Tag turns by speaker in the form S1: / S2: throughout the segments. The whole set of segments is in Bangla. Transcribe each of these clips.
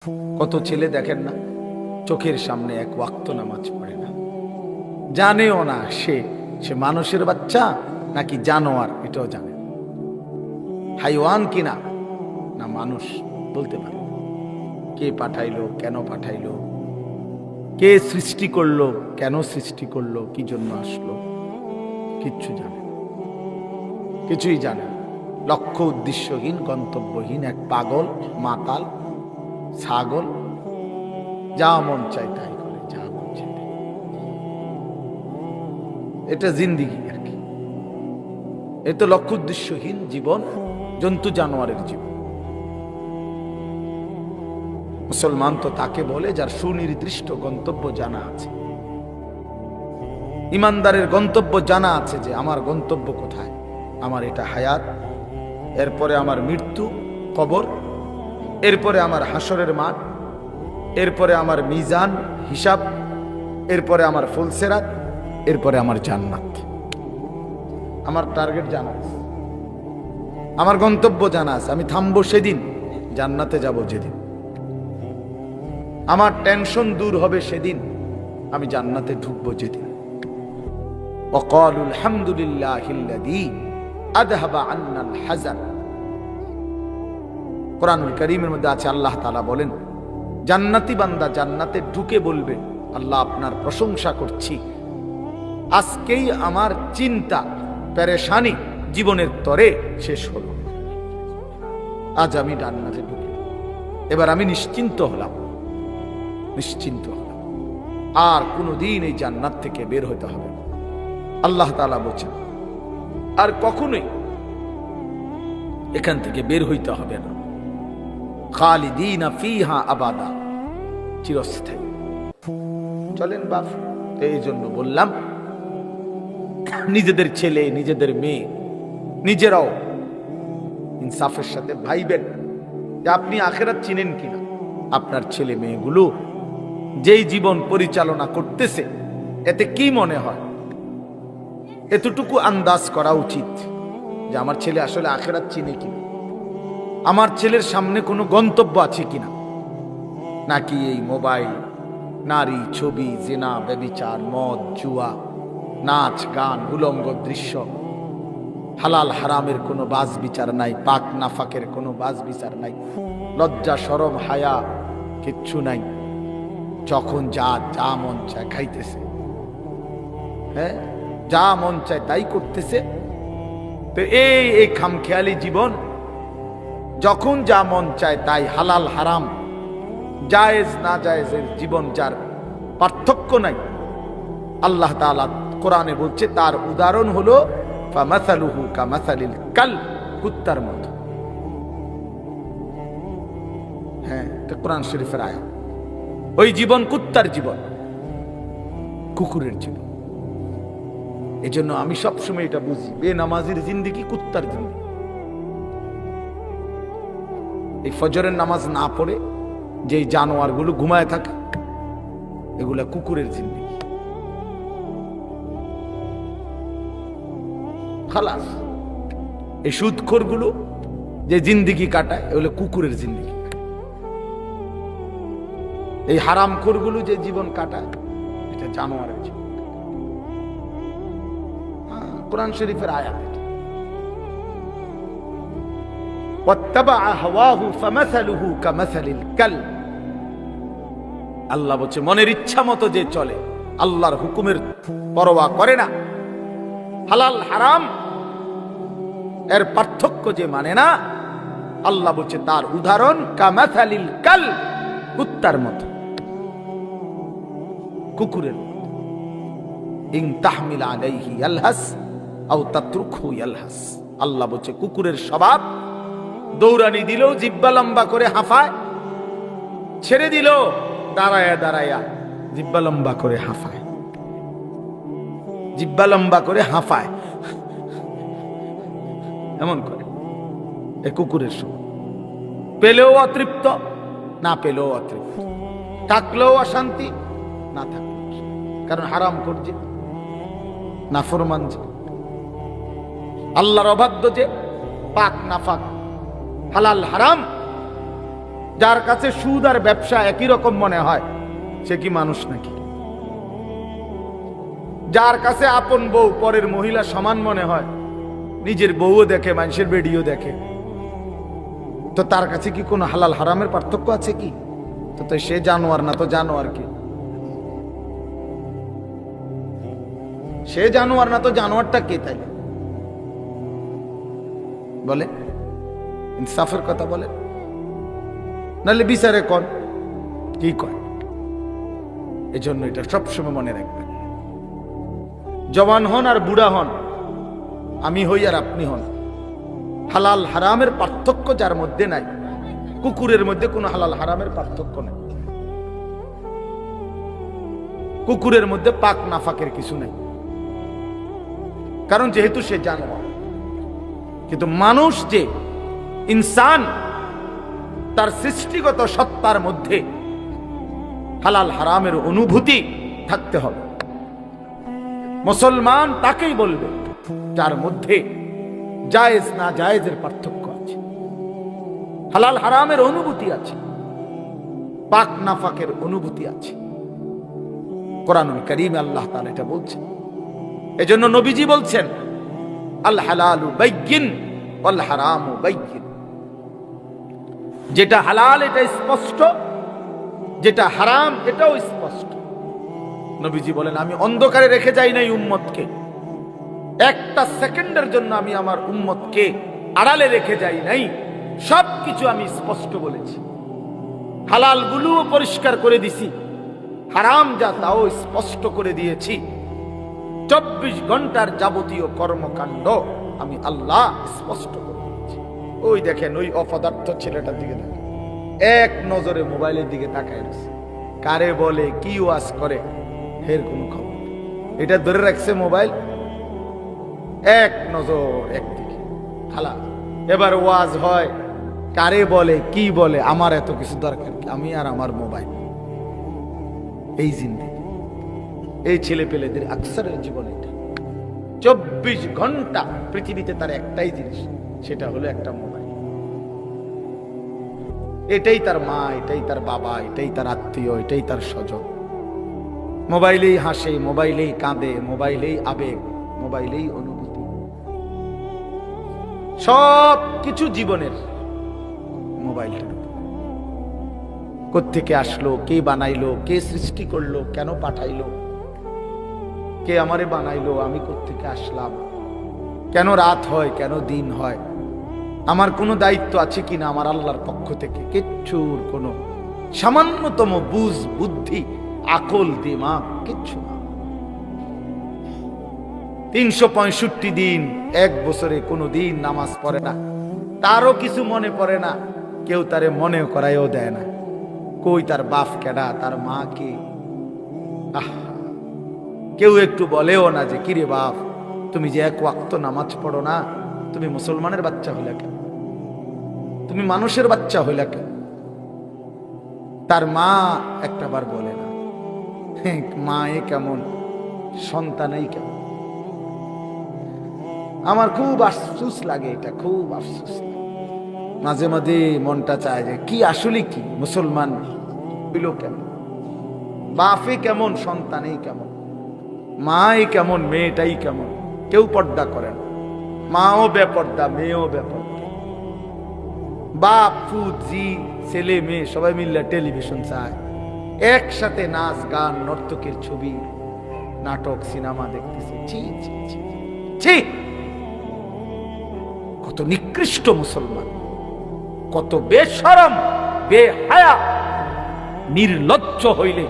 S1: কত ছেলে দেখেন না, চোখের সামনে এক ওয়াক্ত নামাজ পড়ে না, জানেও না সে সে মানুষের বাচ্চা নাকি জানোয়ার, এটাও জানে না। হাইওয়ান কিনা না মানুষ বলতে পারে না। কে পাঠাইলো, কেন পাঠাইলো, কে সৃষ্টি করলো, কেন সৃষ্টি করলো, কি জন্য আসলো, কিচ্ছু জানে না, কিছুই জানে না। লক্ষ্য উদ্দেশ্যহীন, গন্তব্যহীন এক পাগল, মাতাল, ছাগল, যা মন চায় তাই করে, যা মন চায় তাই। এটা জিন্দিগি আর কি। এ তো লক্ষ্য উদ্দেশ্যহীন জীবন, জন্তু জানোয়ারের জীবন। মুসলমান তো তাকে বলে যার সুনির্দিষ্ট গন্তব্য জানা আছে। ইমানদারের গন্তব্য জানা আছে যে আমার গন্তব্য কোথায়, আমার এটা হায়াত, এরপরে আমার মৃত্যু, কবর, এরপরে আমার হাসরের মাঠ, এরপরে আমার মিজান, হিসাব, এরপরে আমার ফুলসেরাত, এরপরে আমার জান্নাত। আমার টার্গেট জানা আছে, আমার গন্তব্য জানা আছে। আমি থামবো সেদিন, জান্নাতে যাব যেদিন। আমার টেনশন দূর হবে সেদিন, আমি জান্নাতে ঢুকবো যেদিন। ওয়াকালুল হামদুলিল্লাহিল্লাযী আযহাবা আন্নাল হাযান। কোরআনুল কারীমের মধ্যে আছে, আল্লাহ তাআলা বলেন, জান্নাতি বান্দা জান্নাতে ঢুকে বলবে, আল্লাহ আপনার প্রশংসা করছি, আজকেই আমার চিন্তা পেরেশানি জীবনের তরে শেষ হলো। আজ আমি জান্নাতে ঢুকি, এবার আমি নিশ্চিন্ত হলাম, নিশ্চিন্ত হলাম, আর কোনোদিন এই জান্নাত থেকে বের হতে হবে না। আল্লাহ তাআলা বলেন, আর কখনোই এখান থেকে বের হইতে হবে না। খালিদিনা ফিহা আবাদা, চিরস্থায়ী। চলেন বাপ, এই জন্য বললাম নিজেদের ছেলে, নিজেদের মেয়ে, নিজেরাও ইনসাফের সাথে ভাইবেন যে আপনি আখিরাত চিনেন কিনা। আপনার ছেলে মেয়েগুলো যেই জীবন পরিচালনা করতেছে, এতে কি মনে হয়, এতটুকু আন্দাজ করা উচিত যে আমার ছেলে আসলে আখিরাত চিনে কিনা, আমার ছেলের সামনে কোনো গন্তব্য আছে কিনা, নাকি এই মোবাইল, নারী, ছবি, জিনা, ব্যভিচার, মদ, জুয়া, নাচ, গান, উলঙ্গ দৃশ্য, হালাল হারামের কোনো বাজ বিচার নাই, পাক নাফাকের কোনো বাজ বিচার নাই, লজ্জা শরম হায়া কিচ্ছু নাই। যখন যা যা মন চায় খাইতেছে, হ্যাঁ, যা মন চায় তাই করতেছে। তো এই খামখেয়ালি জীবন, যখন যা মন চায় তাই, হালাল হারাম, জায়েজ না জায়েজের জীবন, যার পার্থক্য নাই। আল্লাহ তাআলা কোরআনে বলছে তার উদাহরণ হলো ফামাসালুহু কামাসালিল কালব, কুত্তার মতো। হ্যাঁ, এটা কোরআন শরীফের আয়াত। ওই জীবন কুত্তার জীবন, কুকুরের জীবন। এই জন্য আমি সবসময় এটা বুঝি, বেনামাজির জিন্দেগি কুত্তার জিন্দেগি। এই ফজরের নামাজ না পড়ে যে জানোয়ার গুলো ঘুমায় থাকে, এগুলা কুকুরের জিন্দেগি। খালাস। এই সুদখোর গুলো যে জিন্দেগি কাটায়, এগুলো কুকুরের জিন্দেগি। এই হারামখোর গুলো যে জীবন কাটায়, এটা জানোয়ারের জীবন। কোরআন শরীফের আয়াত। আল্লাহ বলছে মনের ইচ্ছা মতো যে চলে, আল্লাহর হুকুমের পরোয়া করে না, হালাল হারাম এর পার্থক্য যে মানে না, আল্লাহ বলছে তার উদাহরণ কামাসালিল কাল, কুত্তার মতো, কুকুরের মতো। ইন তাহমিল আলাইহি ইয়ালহাস আও তাতরুকহু ইয়ালহাস। আল্লাহ বলছে কুকুরের স্বভাব, দৌড়ানি দিলেও জিহ্বা লম্বা করে হাঁফায়, ছেড়ে দিল দাঁড়ায়া দাঁড়ায়া জিহ্বা লম্বা করে হাঁফায়, জিহ্বা লম্বা করে হাঁফায়, এমন করে। এ কুকুরের স্বভাব। পেলেও অতৃপ্ত, না পেলেও অতৃপ্ত, থাকলেও অশান্তি, না থাকলেও অশান্তি। কারণ হারাম করছে, নাফরমান যে, আল্লাহর অবাধ্য যে, পাক নাফাক, হালাল হারাম যার কাছে সুদ আর ব্যবসা একই রকম মনে হয়, সে কি মানুষ নাকি? যার কাছে আপন বউ পরের মহিলা সমান মনে হয়, নিজের বউও দেখে, মানুষের বেডিও দেখে, তো তার কাছে কি কোনো হালাল হারামের পার্থক্য আছে কি? তো সে জানোয়ার না তো জানোয়ার কি? সে জানোয়ার না তো জানোয়ারটা কে? তাই বলে, ইনসাফের কথা বলে, নাহলে বিচারে কর কি কয়। এজন্য এটা সবসময় মনে রাখবেন, জওয়ান হন আর বুড়া হন, আমি হই আর আপনি হন, হালাল হারামের পার্থক্য যার মধ্যে নাই, কুকুরের মধ্যে কোনো হালাল হারামের পার্থক্য নেই, কুকুরের মধ্যে পাক নাফাকের কিছু নেই, কারণ যেহেতু সে জানোয়ার। কিন্তু মানুষ যে ইনসান, তার সৃষ্টিগত সত্তার মধ্যে হালাল হারামের অনুভূতি থাকতে হবে। মুসলমান তাকেই বলবে যার মধ্যে জায়েজ না জায়েজের পার্থক্য আছে, হালাল হারামের অনুভূতি আছে, পাক নাফাকের অনুভূতি আছে। কোরআনুল কারীমে আল্লাহ তাআলা এটা বলছেন। এজন্য নবীজি বলছেন, আল হালালু বাইয়িন ওয়াল হারামু বাইয়িন। যেটা হালাল এটা স্পষ্ট, যেটা হারাম এটাও স্পষ্ট। নবীজি বলেন, আমি অন্ধকারে রেখে যাই নাই উম্মতকে, একটা সেকেন্ডের জন্য আমি আমার উম্মতকে আড়ালে রেখে যাই নাই, সবকিছু আমি স্পষ্ট বলেছি। হালাল গুলোও পরিষ্কার করে দিছি, হারাম যা তাও স্পষ্ট করে দিয়েছি। 24 ঘন্টার যাবতীয় কর্মকাণ্ড আমি আল্লাহ স্পষ্ট করে দিয়েছি। ওই দেখেন, ওই অপদার্থ ছেলেটার দিকে দেখেন, এক নজরে মোবাইলের দিকে তাকায় রয়েছে, কারে বলে কি ওয়াজ করে এর কোনো খবর। এটা ধরে রাখছে মোবাইল, এক নজর একদিকে খালা। এবার ওয়াজ হয়, কারে বলে কি বলে, আমার এত কিছু দরকার কি, আমি আর আমার মোবাইল। এই জিন্দেগি, এই ছেলে পেলেদের আকসারের জীবন এটা। 24 ঘন্টা পৃথিবীতে তার একটাই জিনিস, সেটা হলো একটা মোবাইল। এটাই তার মা, এটাই তার বাবা, এটাই তার আত্মীয়, এটাই তার স্বজন। মোবাইলেই হাসে, মোবাইলেই কাঁদে, মোবাইলেই আবেগ, মোবাইলেই অনুভূতি, সব কিছু জীবনের মোবাইলটার উপর। কোত্থেকে আসলো, কে বানাইলো, কে সৃষ্টি করলো, কেন পাঠাইলো, কে আমারে বানাইলো, আমি কোত্থেকে আসলাম, কেন রাত হয়, কেন দিন হয়, আমার কোনো দায়িত্ব আছে কিনা আমার আল্লাহর পক্ষ থেকে, কিচ্ছুর কোনো সামান্যতম বুঝ বুদ্ধি আকল দিমাগ কিচ্ছু না। 365 দিন, এক বছরে কোনো দিন নামাজ পড়ে না, তারও কিছু মনে পড়ে না, কেউ তারে মনে করাইও দেয় না। কই তার বাপ কেডা, তার মা কে, কেউ একটু বলেও না যে কিরে বাপ, তুমি যে এক ওয়াক্ত নামাজ পড়ো না, তুমি মুসলমানের বাচ্চা হইলা কেন, তুমি মানুষের বাচ্চা হইলা কেন? তার মা একটাবার বলে না, মা এ কেমন, সন্তানই কেমন। আমার খুব আফসোস লাগে, এটা খুব আফসোস লাগে। মাঝে মাঝে মনটা চায় যে কি আসলে কি মুসলমান হইল কেমন, বাপে কেমন, সন্তানই কেমন, মাই কেমন, মেয়েটাই কেমন। কেউ পর্দা করে না, মাও বেপর্দা, মেয়েও বেপর্দা। বাপ ফুজি ছেলে মেয়ে সবাই মিলে টেলিভিশন চায়, একসাথে নাচ গান নর্তকের ছবি নাটক সিনেমা দেখতেছে। ছি ছি ছি ছি, কত নিকৃষ্ট মুসলমান, কত বেশরম বেহায়া নির্লজ্জ হইলে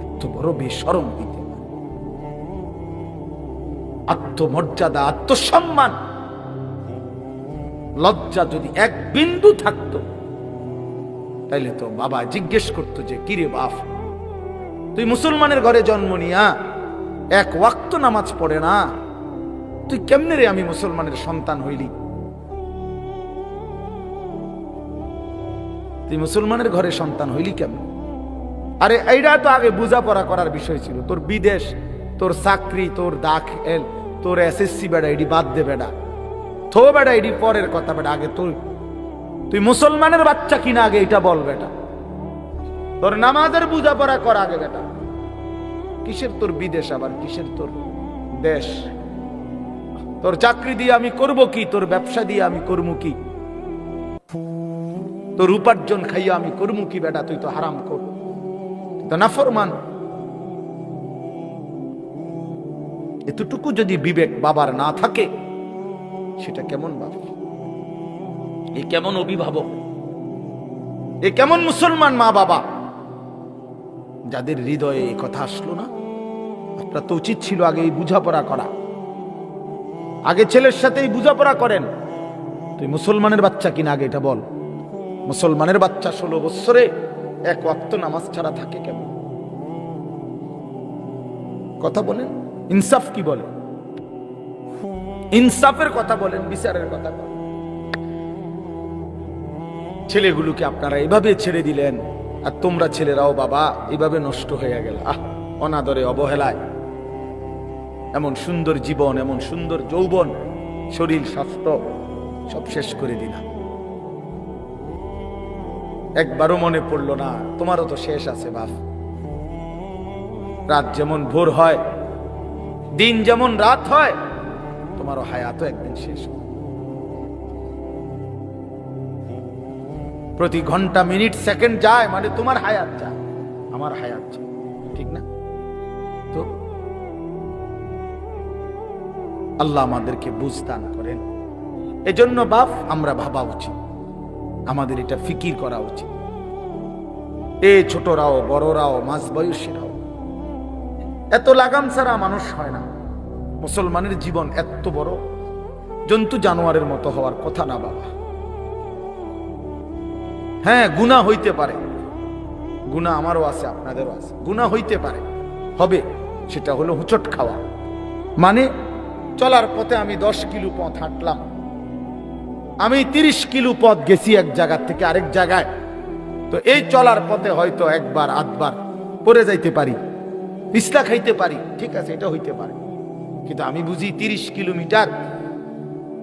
S1: এত বড় বেশরম হইতে পারে। আত্মমর্যাদা, আত্মসম্মান, লজ্জা যদি এক বিন্দু থাকতো, তাইলে তো বাবা জিজ্ঞেস করতো যে কিরে বাপ, তুই মুসলমানের ঘরে জন্ম নিয়া এক ওয়াক্ত নামাজ পড়ে না, তুই কেমনে রে আমি মুসলমানের সন্তান হইলি? তুই মুসলমানের ঘরে সন্তান হইলি কেমন? আরে এইটা তো আগে বোঝাপড়া করার বিষয় ছিল। তোর বিদেশ, তোর চাকরি, তোর দাখিল, তোর এসএসসি বেড়া, এডি বাদ দে বেড়া, থো বেড়া, এডি পরের কথা বেড়া। আগে তোর তুই মুসলমানের বাচ্চা কিনা আগে এটা বল বেটা। তোর নামাজের বোঝাপড়া কর আগে বেটা। কিসের তোর বিদেশ, আবার কিসের তোর দেশ? তোর চাকরি দিয়ে আমি করব কি? তোর ব্যবসা দিয়ে আমি করব কি? তোর উপার্জন খাইয়া আমি করব কি বেটা? তুই তো হারাম কর, তো নাফরমান। এতটুকু যদি বিবেক বাবার না থাকে, সেটা কেমন বাবা? এ কেমন অভিভাবক? এ কেমন মুসলমান মা বাবা যাদের হৃদয়ে এই কথা আসলো না? আপনার তো উচিত ছিল আগে এই বুঝাপড়া করা। আগে ছেলের সাথে এই বুঝাপড়া করেন। তুই মুসলমানের বাচ্চা কিনা আগে এটা বল। মুসলমানের বাচ্চা 16 বছরে এক ওয়াক্ত নামাজ ছাড়া থাকে কেমন? কথা বলেন, ইনসাফ কি বলে? ইনসাফের কথা বলেন, বিচারের কথা বলেন। ছেলেগুলোকে আপনারা এভাবে ছেড়ে দিলেন, আর তোমরা ছেলেরাও বাবা এভাবে নষ্ট হয়ে গেল। অনাদরে, অবহেলায় এমন সুন্দর জীবন, এমন সুন্দর যৌবন, শরীর, স্বাস্থ্য সব শেষ করে দিলাম। একবারও মনে পড়লো না তোমারও তো শেষ আছে বাপ। রাত যেমন ভোর হয়, দিন যেমন রাত হয়, তোমারও হায়াতও একদিন শেষ হয়। প্রতি ঘন্টা, মিনিট, সেকেন্ড যায় মানে তোমার হায়াত যায়, আমার হায়াত যায়, ঠিক না? তো আল্লাহ আমাদেরকে বুঝ দান করেন। এজন্য বাপ আমরা ভাবা উচিত, আমাদের এটা ফিকির করা উচিত। এ ছোটরাও, বড়রাও, মাঝ বয়সীরাও, এত লাগাম ছাড়া মানুষ হয় না। মুসলমানের জীবন এত বড়, জন্তু জানোয়ারের মতো হওয়ার কথা না বাবা। হ্যাঁ, গুনাহ হইতে পারে, গুনাহ আমারও আছে, আপনাদেরও আছে, গুনাহ হইতে পারে, হবে। সেটা হলো হুচট খাওয়া। মানে চলার পথে আমি 10 কিলো পথ হাঁটলাম, আমি 30 কিলো পথ গেছি এক জায়গা থেকে আরেক জায়গায়। তো এই চলার পথে হয়তো একবার আধবার পড়ে যাইতে পারি, পিছলা খাইতে পারি, ঠিক আছে, এটা হইতে পারে। কিন্তু আমি বুঝি 30 কিলোমিটার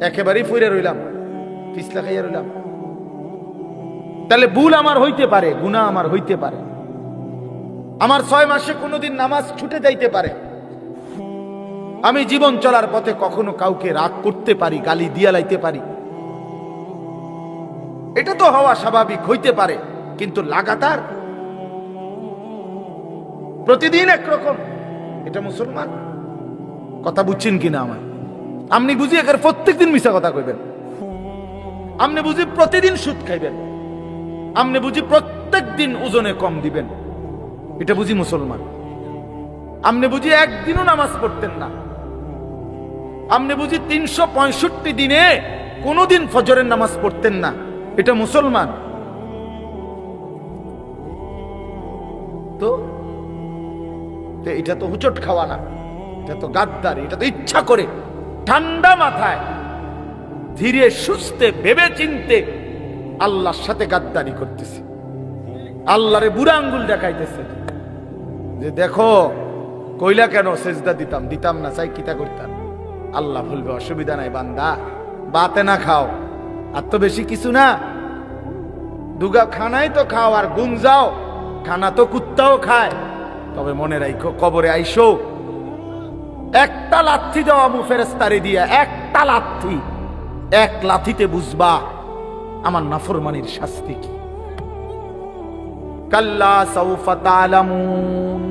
S1: একেবারেই পড়ে রইলাম, পিছলা খাইয়া রইলাম। তাহলে ভুল আমার হইতে পারে, গুনাহ আমার হইতে পারে। আমার 6 মাসে কোনোদিন নামাজ ছুটে যাইতে পারে। আমি জীবন চলার পথে কখনো কাউকে রাগ করতে পারি, গালি দিয়া লাইতে পারি। এটা তো হওয়া স্বাভাবিক, হইতে পারে। কিন্তু লাগাতার প্রতিদিন একরকম, এটা মুসলমান? কথা বুঝছেন কিনা আমার? আপনি বুঝি এখানে প্রত্যেকদিন মিশা কথা কইবেন, আপনি বুঝি প্রতিদিন সুদ খাইবেন, আপনি বুঝি প্রত্যেক দিন ওজনে কম দিবেন, এটা বুঝি মুসলমান? আপনি বুঝি একদিনও নামাজ পড়তেন না, আপনি বুঝি 365 দিনে কোনোদিন ফজরের নামাজ পড়তেন না, এটা মুসলমান? তো এটা তো হুচট খাওয়া না, এটা তো গাদ্দারি, এটা তো ইচ্ছা করে ঠান্ডা মাথায় ধীরে সুস্থে ভেবে চিনতে আল্লাহর সাথে গাদ্দারি করতেছে, আল্লাহরে বুড়া আঙ্গুল দেখাইতেছে যে দেখো কইলা কেন সেজদা দিতাম, দিতাম না, চাই কিতা করতাম। আল্লাহ বলবে অসুবিধা নাই বান্দা, বাতে না খাও, আর তো বেশি কিছু না, দুগা খানাই তো খাও, আর গুম যাও, খানা তো কুত্তাও খায়। তবে মনে রাখো কবরে আইসো একটা লাথি দাও আমু ফেরেশতারে দিয়া, একটা লাথি, এক লাথিতে বুঝবা আমার নাফরমানির শাস্তি কি। কাল্লা সাউফা তা'লামুন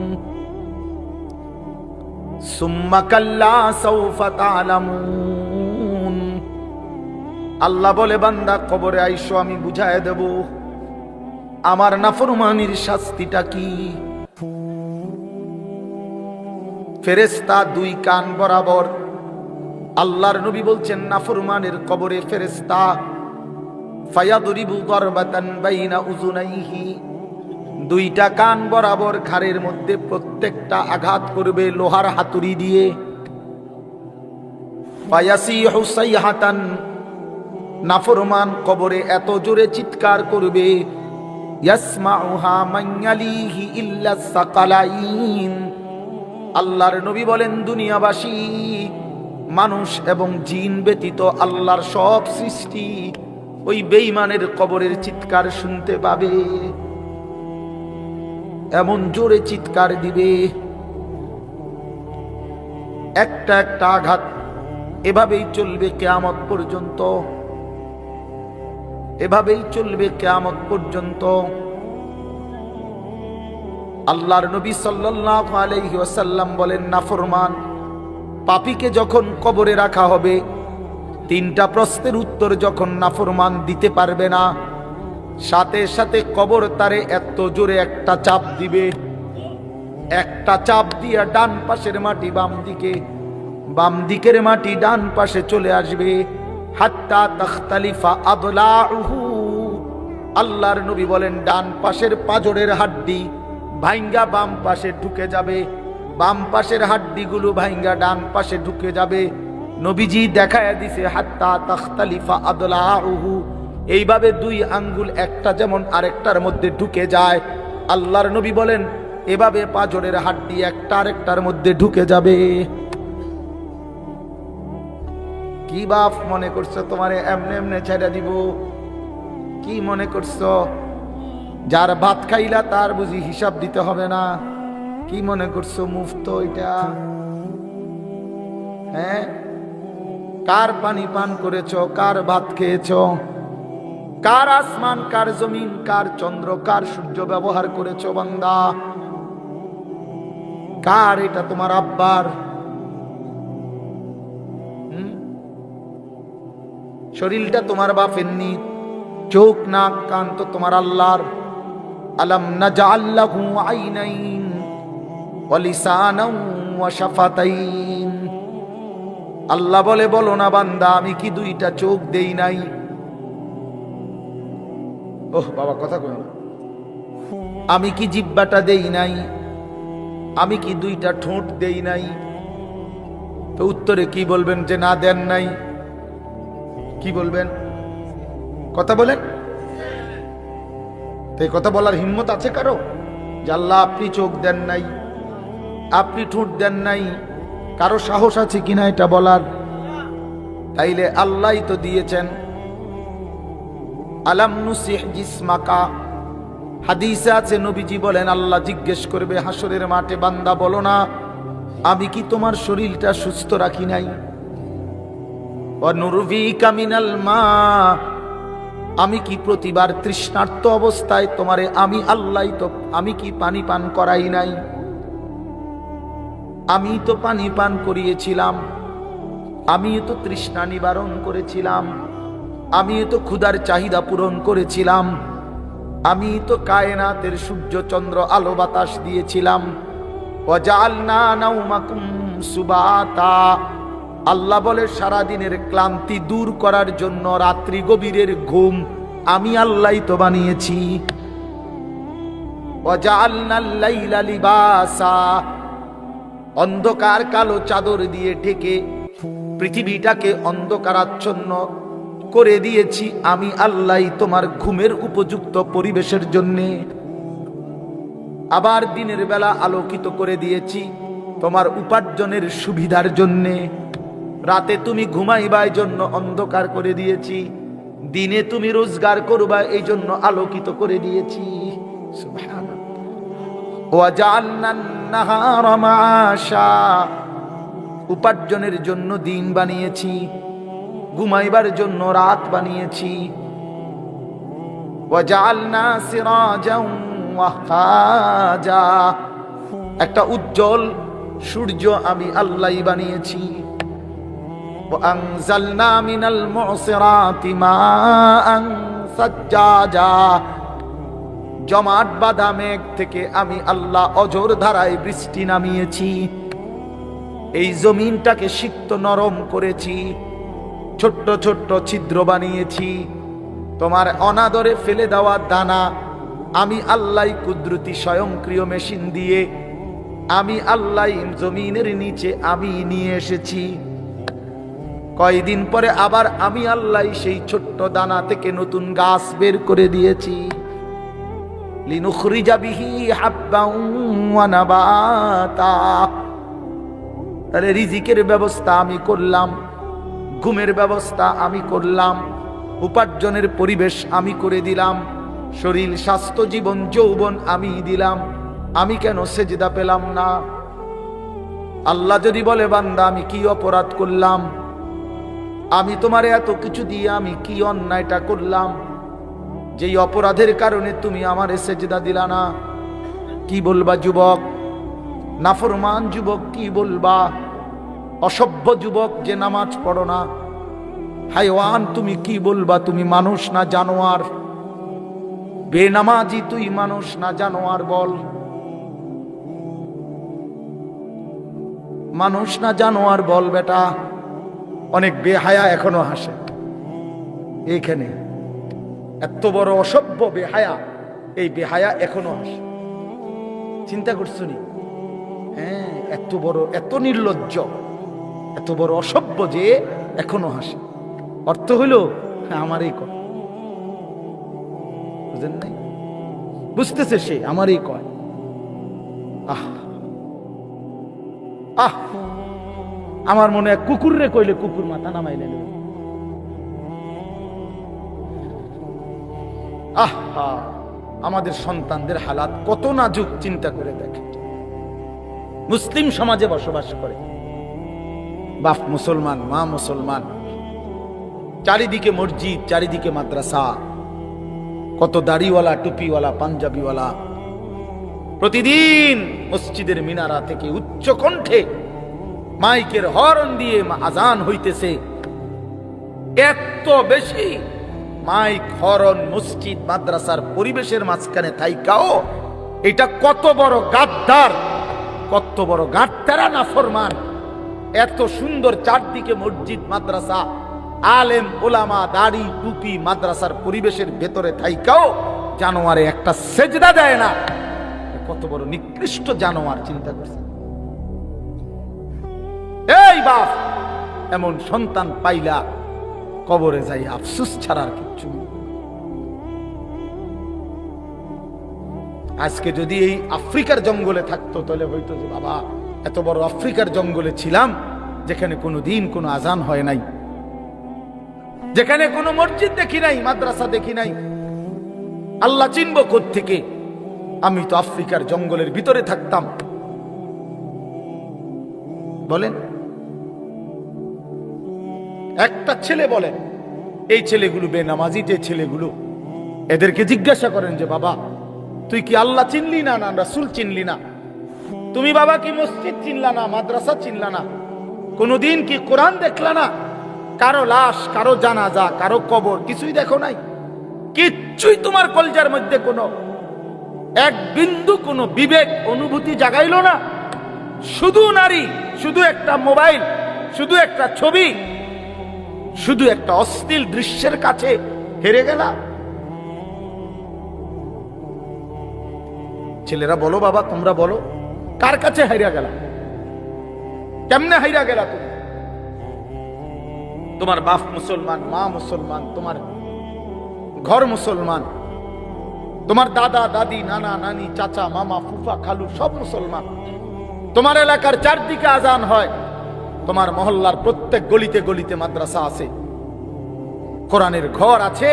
S1: সুম্মা কাল্লা সাউফা তা'লামুন। আল্লাহ বলে বান্দা কবরে আইসো, আমি বুঝায় দেব আমার নাফরমানির শাস্তিটা কি। ফেরেশতা 2 কান বরাবর, আল্লাহর নবী বলছেন নাফরমানের কবরে ফেরেশতা ফায়াদরিবু দারবাতান বাইনা উযুনাইহি, 2টা কান বরাবর ঘাড়ের মধ্যে প্রত্যেকটা আঘাত করবে লোহার হাতুড়ি দিয়ে। ফায়াসিহু সাইহাতান, নাফরমান কবরে এত জোরে চিৎকার করবে, ইয়াসমাউহা মান ইয়ালিহি ইল্লা সাকালাইন। আল্লাহর নবী বলেন মানুষ এবং জিন ব্যতীত আল্লাহর সব সৃষ্টি ওই বেঈমানের কবরের চিৎকার শুনতে পাবে, এমন জোরে চিৎকার দিবে, একটা একটা আঘাত। এভাবেই চলবে কিয়ামত পর্যন্ত, এভাবেই চলবে কিয়ামত পর্যন্ত। আল্লাহর নবী সাল্লাল্লাহু আলাইহি ওয়াসাল্লাম বলেন, নাফরমান পাপীকে যখন কবরে রাখা হবে, তিনটা প্রশ্নের উত্তর যখন নাফরমান দিতে পারবে না, সাথে সাথে কবর তারে এত জোরে একটা চাপ দিবে, একটা চাপ দিয়া ডান পাশের মাটি বাম দিকে, বাম দিকের মাটি ডান পাশে চলে আসবে, হাত্তা তাখতালিফা আদলাউহু। আল্লাহর নবী বলেন, ডান পাশের পাঁজরের হাড্ডি ভাইঙ্গা বাম পাশে ঢুকে যাবে, বাম পাশের হাড্ডিগুলো ভাইঙ্গা ডান পাশে ঢুকে যাবে। নবীজি দেখায়া দিছে হাত্তা তাখতালিফা আদলাউহু, এইভাবে দুই আঙ্গুল একটা যেমন আরেকটার মধ্যে ঢুকে যায়, আল্লাহর নবী বলেন এভাবে পাঁজরের হাড্ডি একটা আরেকটার মধ্যে ঢুকে যাবে। কি বাপ মনে করছো তোমারে এমনে এমনে ছেড়ে দিব? কি মনে করছো যার ভাত খাইলা তার বুঝি হিসাব দিতে হবে না? কি মনে করছো মুফত এটা? হ্যাঁ, কার পানি পান করেছো, কার ভাত খেয়েছো, কার আসমান, কার জমিন, কার চন্দ্র, কার সূর্য ব্যবহার করেছো বান্দা? কার এটা? তোমার আব্বার? শরীরটা তোমার বাপের নি, চোখ নাক কান তো তোমার আল্লাহর। আলাম নাজআল লাহু আইনাইন ওয়া লিসানান ওয়া শাফাতাইন। আল্লাহ বলে, বলো না বান্দা আমি কি দুইটা চোখ দেই নাই? ওহ বাবা কথা কই না। আমি কি জিহ্বাটা দেই নাই? আমি কি দুইটা ঠোঁট দেই নাই? তো উত্তরে কি বলবেন যে না দেন নাই? কি বলবেন? কথা বলেন। তো এই কথা বলার হিম্মত আছে কারো যে আল্লাহ আপনি চোখ দেন নাই, আপনি ঠোঁট দেন নাই? কারো সাহস আছে কিনা এটা বলার? তাইলে আল্লাহই তো দিয়েছেন। আলাম নুসিহ জিসমাকা, হাদিসে আছে নবীজি বলেন আল্লাহ জিজ্ঞেস করবে হাসরের মাঠে, বান্দা বলো না আমি কি তোমার শরীরটা সুস্থ রাখি নাই? ওয়া নুরভিকা মিনাল মা, আমি কি প্রতিবার তৃষ্ণার্ত অবস্থায় তোমারে আমি আল্লাহই তো, আমি কি পানি পান করাই নাই? আমি তো পানি পান করিয়েছিলাম, আমি তো তৃষ্ণা নিবারণ করেছিলাম, আমি তো ক্ষুধার চাহিদা পূরণ করেছিলাম, আমি তো কায়নাতের সূর্য চন্দ্র আলো বাতাস দিয়েছিলাম। ওয়াজআলনা নাওমাকুম সুবাতা, আল্লাহ বলে সারা দিনের ক্লান্তি দূর করার জন্য রাত্রি গভীরের ঘুম আমি আল্লাহই তো বানিয়েছি। ওয়াজআলনাল লাইলা লিবাসা, অন্ধকার কালো চাদর দিয়ে ঢেকে পৃথিবীটাকে অন্ধকারাচ্ছন্ন করে দিয়েছি আমি আল্লাহই তোমার ঘুমের উপযুক্ত পরিবেশের জন্য। আবার দিনের বেলা আলোকিত করে দিয়েছি তোমার উপার্জনের সুবিধার জন্য। রাতে তুমি ঘুমাইবার জন্য অন্ধকার করে দিয়েছি, দিনে তুমি রোজগার করবা এই জন্য আলোকিত করে দিয়েছি। সুবহানাল্লাহ। ওয়াজআলনান নাহারা মাআশা, উপার্জনের জন্য দিন বানিয়েছি, ঘুমাইবার জন্য রাত বানিয়েছি। ওয়াজআলনা সিরাজাও ওয়াহাজা, একটা উজ্জ্বল সূর্য আমি আল্লাহই বানিয়েছি। ওয়ানজালনা মিনাল মুসিরাতি মাআন সাজ্জাজা, জমাট বাঁধা মেঘ থেকে আমি আল্লাহ অঝোর ধারায় বৃষ্টি নামিয়েছি। এই জমিনটাকে সিক্ত নরম করেছি, ছোট্ট ছোট্ট ছিদ্র বানিয়েছি। তোমার অনাদরে ফেলে দেওয়া দানা আমি আল্লাহ কুদরতি স্বয়ংক্রিয় মেশিন দিয়ে আমি আল্লাহ জমিনের নিচে আমি নিয়ে এসেছি। কয়দিন পরে আবার আমি আল্লাহ সেই ছোট্ট দানা থেকে নতুন গাছ বের করে দিয়েছি। লিনুখরিজা বিহি হাব্বান ওয়া নাবাতা, তাহলে রিজিকের ব্যবস্থা আমি করলাম, ঘুমের ব্যবস্থা আমি করলাম, উপার্জনের পরিবেশ আমি করে দিলাম, শরীর স্বাস্থ্য জীবন যৌবন আমি দিলাম, আমি কেন সেজদা পেলাম না? আল্লাহ যদি বলে বান্দা আমি কি অপরাধ করলাম, আমি তোমারে এত কিছু দিয়ে আমি কি অন্যায়টা করলাম, যেই অপরাধের কারণে তুমি আমারে সেজদা দিলা না? কি বলবা যুবক? নাফরমান যুবক কি বলবা? অসভ্য যুবক যে নামাজ পড়ো না, হাইওয়ান তুমি কি বলবা? তুমি মানুষ না জানোয়ার? বেনামাজি তুই মানুষ না জানোয়ার? বল, মানুষ না জানোয়ার বল বেটা। অনেক বেহায়া এখনো হাসে এইখানে, এত বড় অসভ্য বেহায়া, এই বেহায়া এখনো হাসে। চিন্তা করছো নি? হ্যাঁ, এত বড়, এত নির্লজ্জ, এত বড় অসভ্য যে এখনো হাসে। অর্থ হইল আমারই কয়, বুঝেন নাই? বুঝতেছে সে আমারই কয়। আহ আহ আমার মনে হয় কুকুর রে কইলে কুকুর মাথা নামাইলে। আহা, আমাদের সন্তানদের হালাত কত নাজুক, চিন্তা করে দেখে। মুসলিম সমাজে বসবাস করে, বাপ মুসলমান, মা মুসলমান, চারিদিকে মসজিদ, চারিদিকে মাদ্রাসা, কত দাড়িওয়ালা, টুপিওয়ালা, পাঞ্জাবিওয়ালা। প্রতিদিন মসজিদের মিনারা থেকে উচ্চ কণ্ঠে মাইকের হর্ন দিয়ে আজান হইতেছে। এত বেশি মাইক, হর্ন, মসজিদ, মাদ্রাসার পরিবেশের মাঝখানে থাইকাও এটা কত বড় গাদ্দার, কত বড় গাদ্দারা নাফরমান। এত সুন্দর চারদিকে মসজিদ, মাদ্রাসা, আলেম ওলামা, দাড়ি টুপি, মাদ্রাসার পরিবেশের ভেতরে থাইকাও জানোয়ারে একটা সেজদা দেয় না। কত বড় নিকৃষ্ট জানোয়ার, চিন্তা করছে। এই বাপ, এমন সন্তান পাইলা কবরে যাই আফসোস ছাড়ার কিচ্ছু নেই। আজকে যদি এই আফ্রিকার জঙ্গলে থাকতো তাহলে হয়তো যে বাবা এত বড় আফ্রিকার জঙ্গলে ছিলাম, যেখানে কোনো দিন কোনো আজান হয় নাই, যেখানে কোনো মসজিদ দেখি নাই, মাদ্রাসা দেখি নাই, আল্লাহ চিনব কোত্থেকে? আমি তো আফ্রিকার জঙ্গলের ভিতরে থাকতাম। বলেন, একটা ছেলে বলেন, এই ছেলেগুলো বেনামাজি, যে ছেলেগুলো, এদেরকে জিজ্ঞাসা করেন যে বাবা তুই কি আল্লাহ চিনলি না, না রাসূল চিনলি না? তুমি বাবা কি মসজিদ চিনলা না, মাদ্রাসা চিনলা না? কোনদিন কি কোরআন দেখলা না? কারো লাশ, কারো জানাজা, কারো কবর কিছুই দেখো নাই? কিচ্ছুই তোমার কলজার মধ্যে কোনো এক বিন্দু কোনো বিবেক অনুভূতি জাগাইলো না? শুধু নারী, শুধু একটা মোবাইল, শুধু একটা ছবি, শুধু একটা অশ্লীল দৃশ্যের কাছে হেরে গেলা। ছেলেরা বলো বাবা, তোমরা বলো, কার কাছে হাইরা গেলা? কেমনে হাইরা গেলা তুমি? তোমার বাপ মুসলমান, মা মুসলমান, তোমার ঘর মুসলমান, তোমার দাদা দাদি, নানা নানি, চাচা মামা, ফুফা খালু সব মুসলমান। তোমার এলাকার চারদিকে আজান হয়, তোমার মহল্লার প্রত্যেক গলিতে গলিতে মাদ্রাসা আছে, কোরআনের ঘর আছে।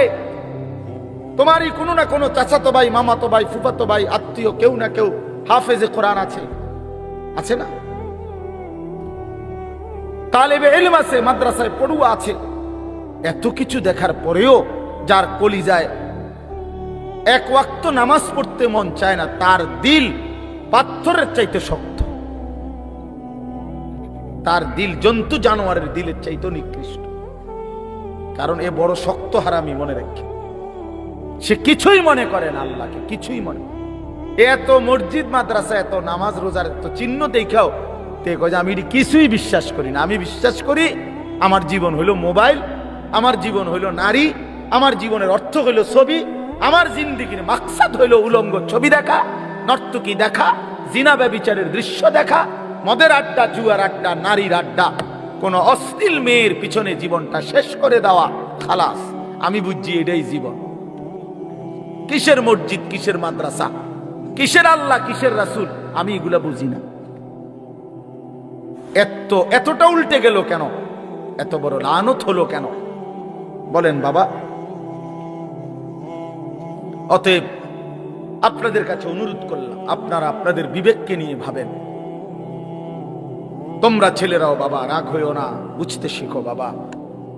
S1: তোমারই কোনো না কোনো চাচাতো ভাই, মামাতো ভাই, ফুফাতো ভাই, আত্মীয় কেউ না কেউ হাফেজে কোরআন আছে, আছে না? তালেবে ইলম আছে, মাদ্রাসায় পড়ুয়া আছে। এত কিছু দেখার পরেও যার কলিজায় এক ওয়াক্ত নামাজ পড়তে মন চায় না, তার দিল পাথরের চাইতে শক্ত, তার দিল জন্তু জানোয়ারের দিলের চাইতে নিকৃষ্ট। কারণ এ বড় শক্ত হারামি, মনে রাখে। সে কিছুই মনে করে না আল্লাহকে, কিছুই মনে। এত মসজিদ মাদ্রাসা, এত নামাজ রোজার এত চিহ্ন দেখাও তে কয় আমি কিছুই বিশ্বাস করি না। আমি বিশ্বাস করি আমার জীবন হইল মোবাইল, আমার জীবন হইল নারী, আমার জীবনের অর্থ হইল ছবি, আমার জিন্দেগির মাকসাদ হইল উলঙ্গ ছবি দেখা, নর্তকী দেখা, জিনা ব্যভিচারের দৃশ্য দেখা, মদের আড্ডা, জুয়ার আড্ডা, নারীর আড্ডা, কোন অশ্লীল মেয়ের পিছনে জীবনটা শেষ করে দেওয়া। খালাস, আমি বুঝছি এটাই জীবন। কিসের মসজিদ, কিসের মাদ্রাসা, কিসের আল্লাহ, কিসের রাসূল, আমি এগুলা বুঝি না। এতটা উল্টে গেল কেন? এত বড় লানত হলো কেন? বলেন বাবা, অতএব আপনাদের কাছে অনুরোধ করলাম, আপনারা আপনাদের বিবেককে নিয়ে ভাবেন। তোমরা ছেলেরাও বাবা রাগ হইও না, বুঝতে শিখো বাবা।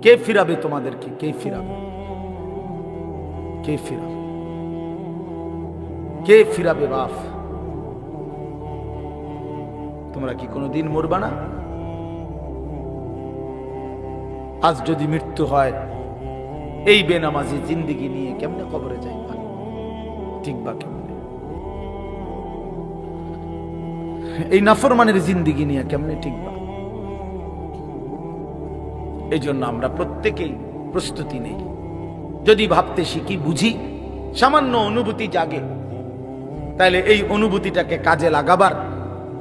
S1: কে ফিরাবে তোমাদেরকে? কে ফিরাবে? কে ফিরাবে? কে ফিরাবে বাপ? তোমরা কি কোনোদিন মরবা না? আজ যদি মৃত্যু হয়, এই বেনামাজি জিন্দিগি নিয়ে কেমনে কবরে যাইবা? ঠিক বা কেমনে? এই নাফরমানের জিন্দিগি নিয়ে কেমনে ঠিকবা? এই জন্য আমরা প্রত্যেকেই প্রস্তুতি নেই। যদি ভাবতে শিখি, বুঝি, সামান্য অনুভূতি জাগে, তাহলে এই অনুভূতিটাকে কাজে লাগাবার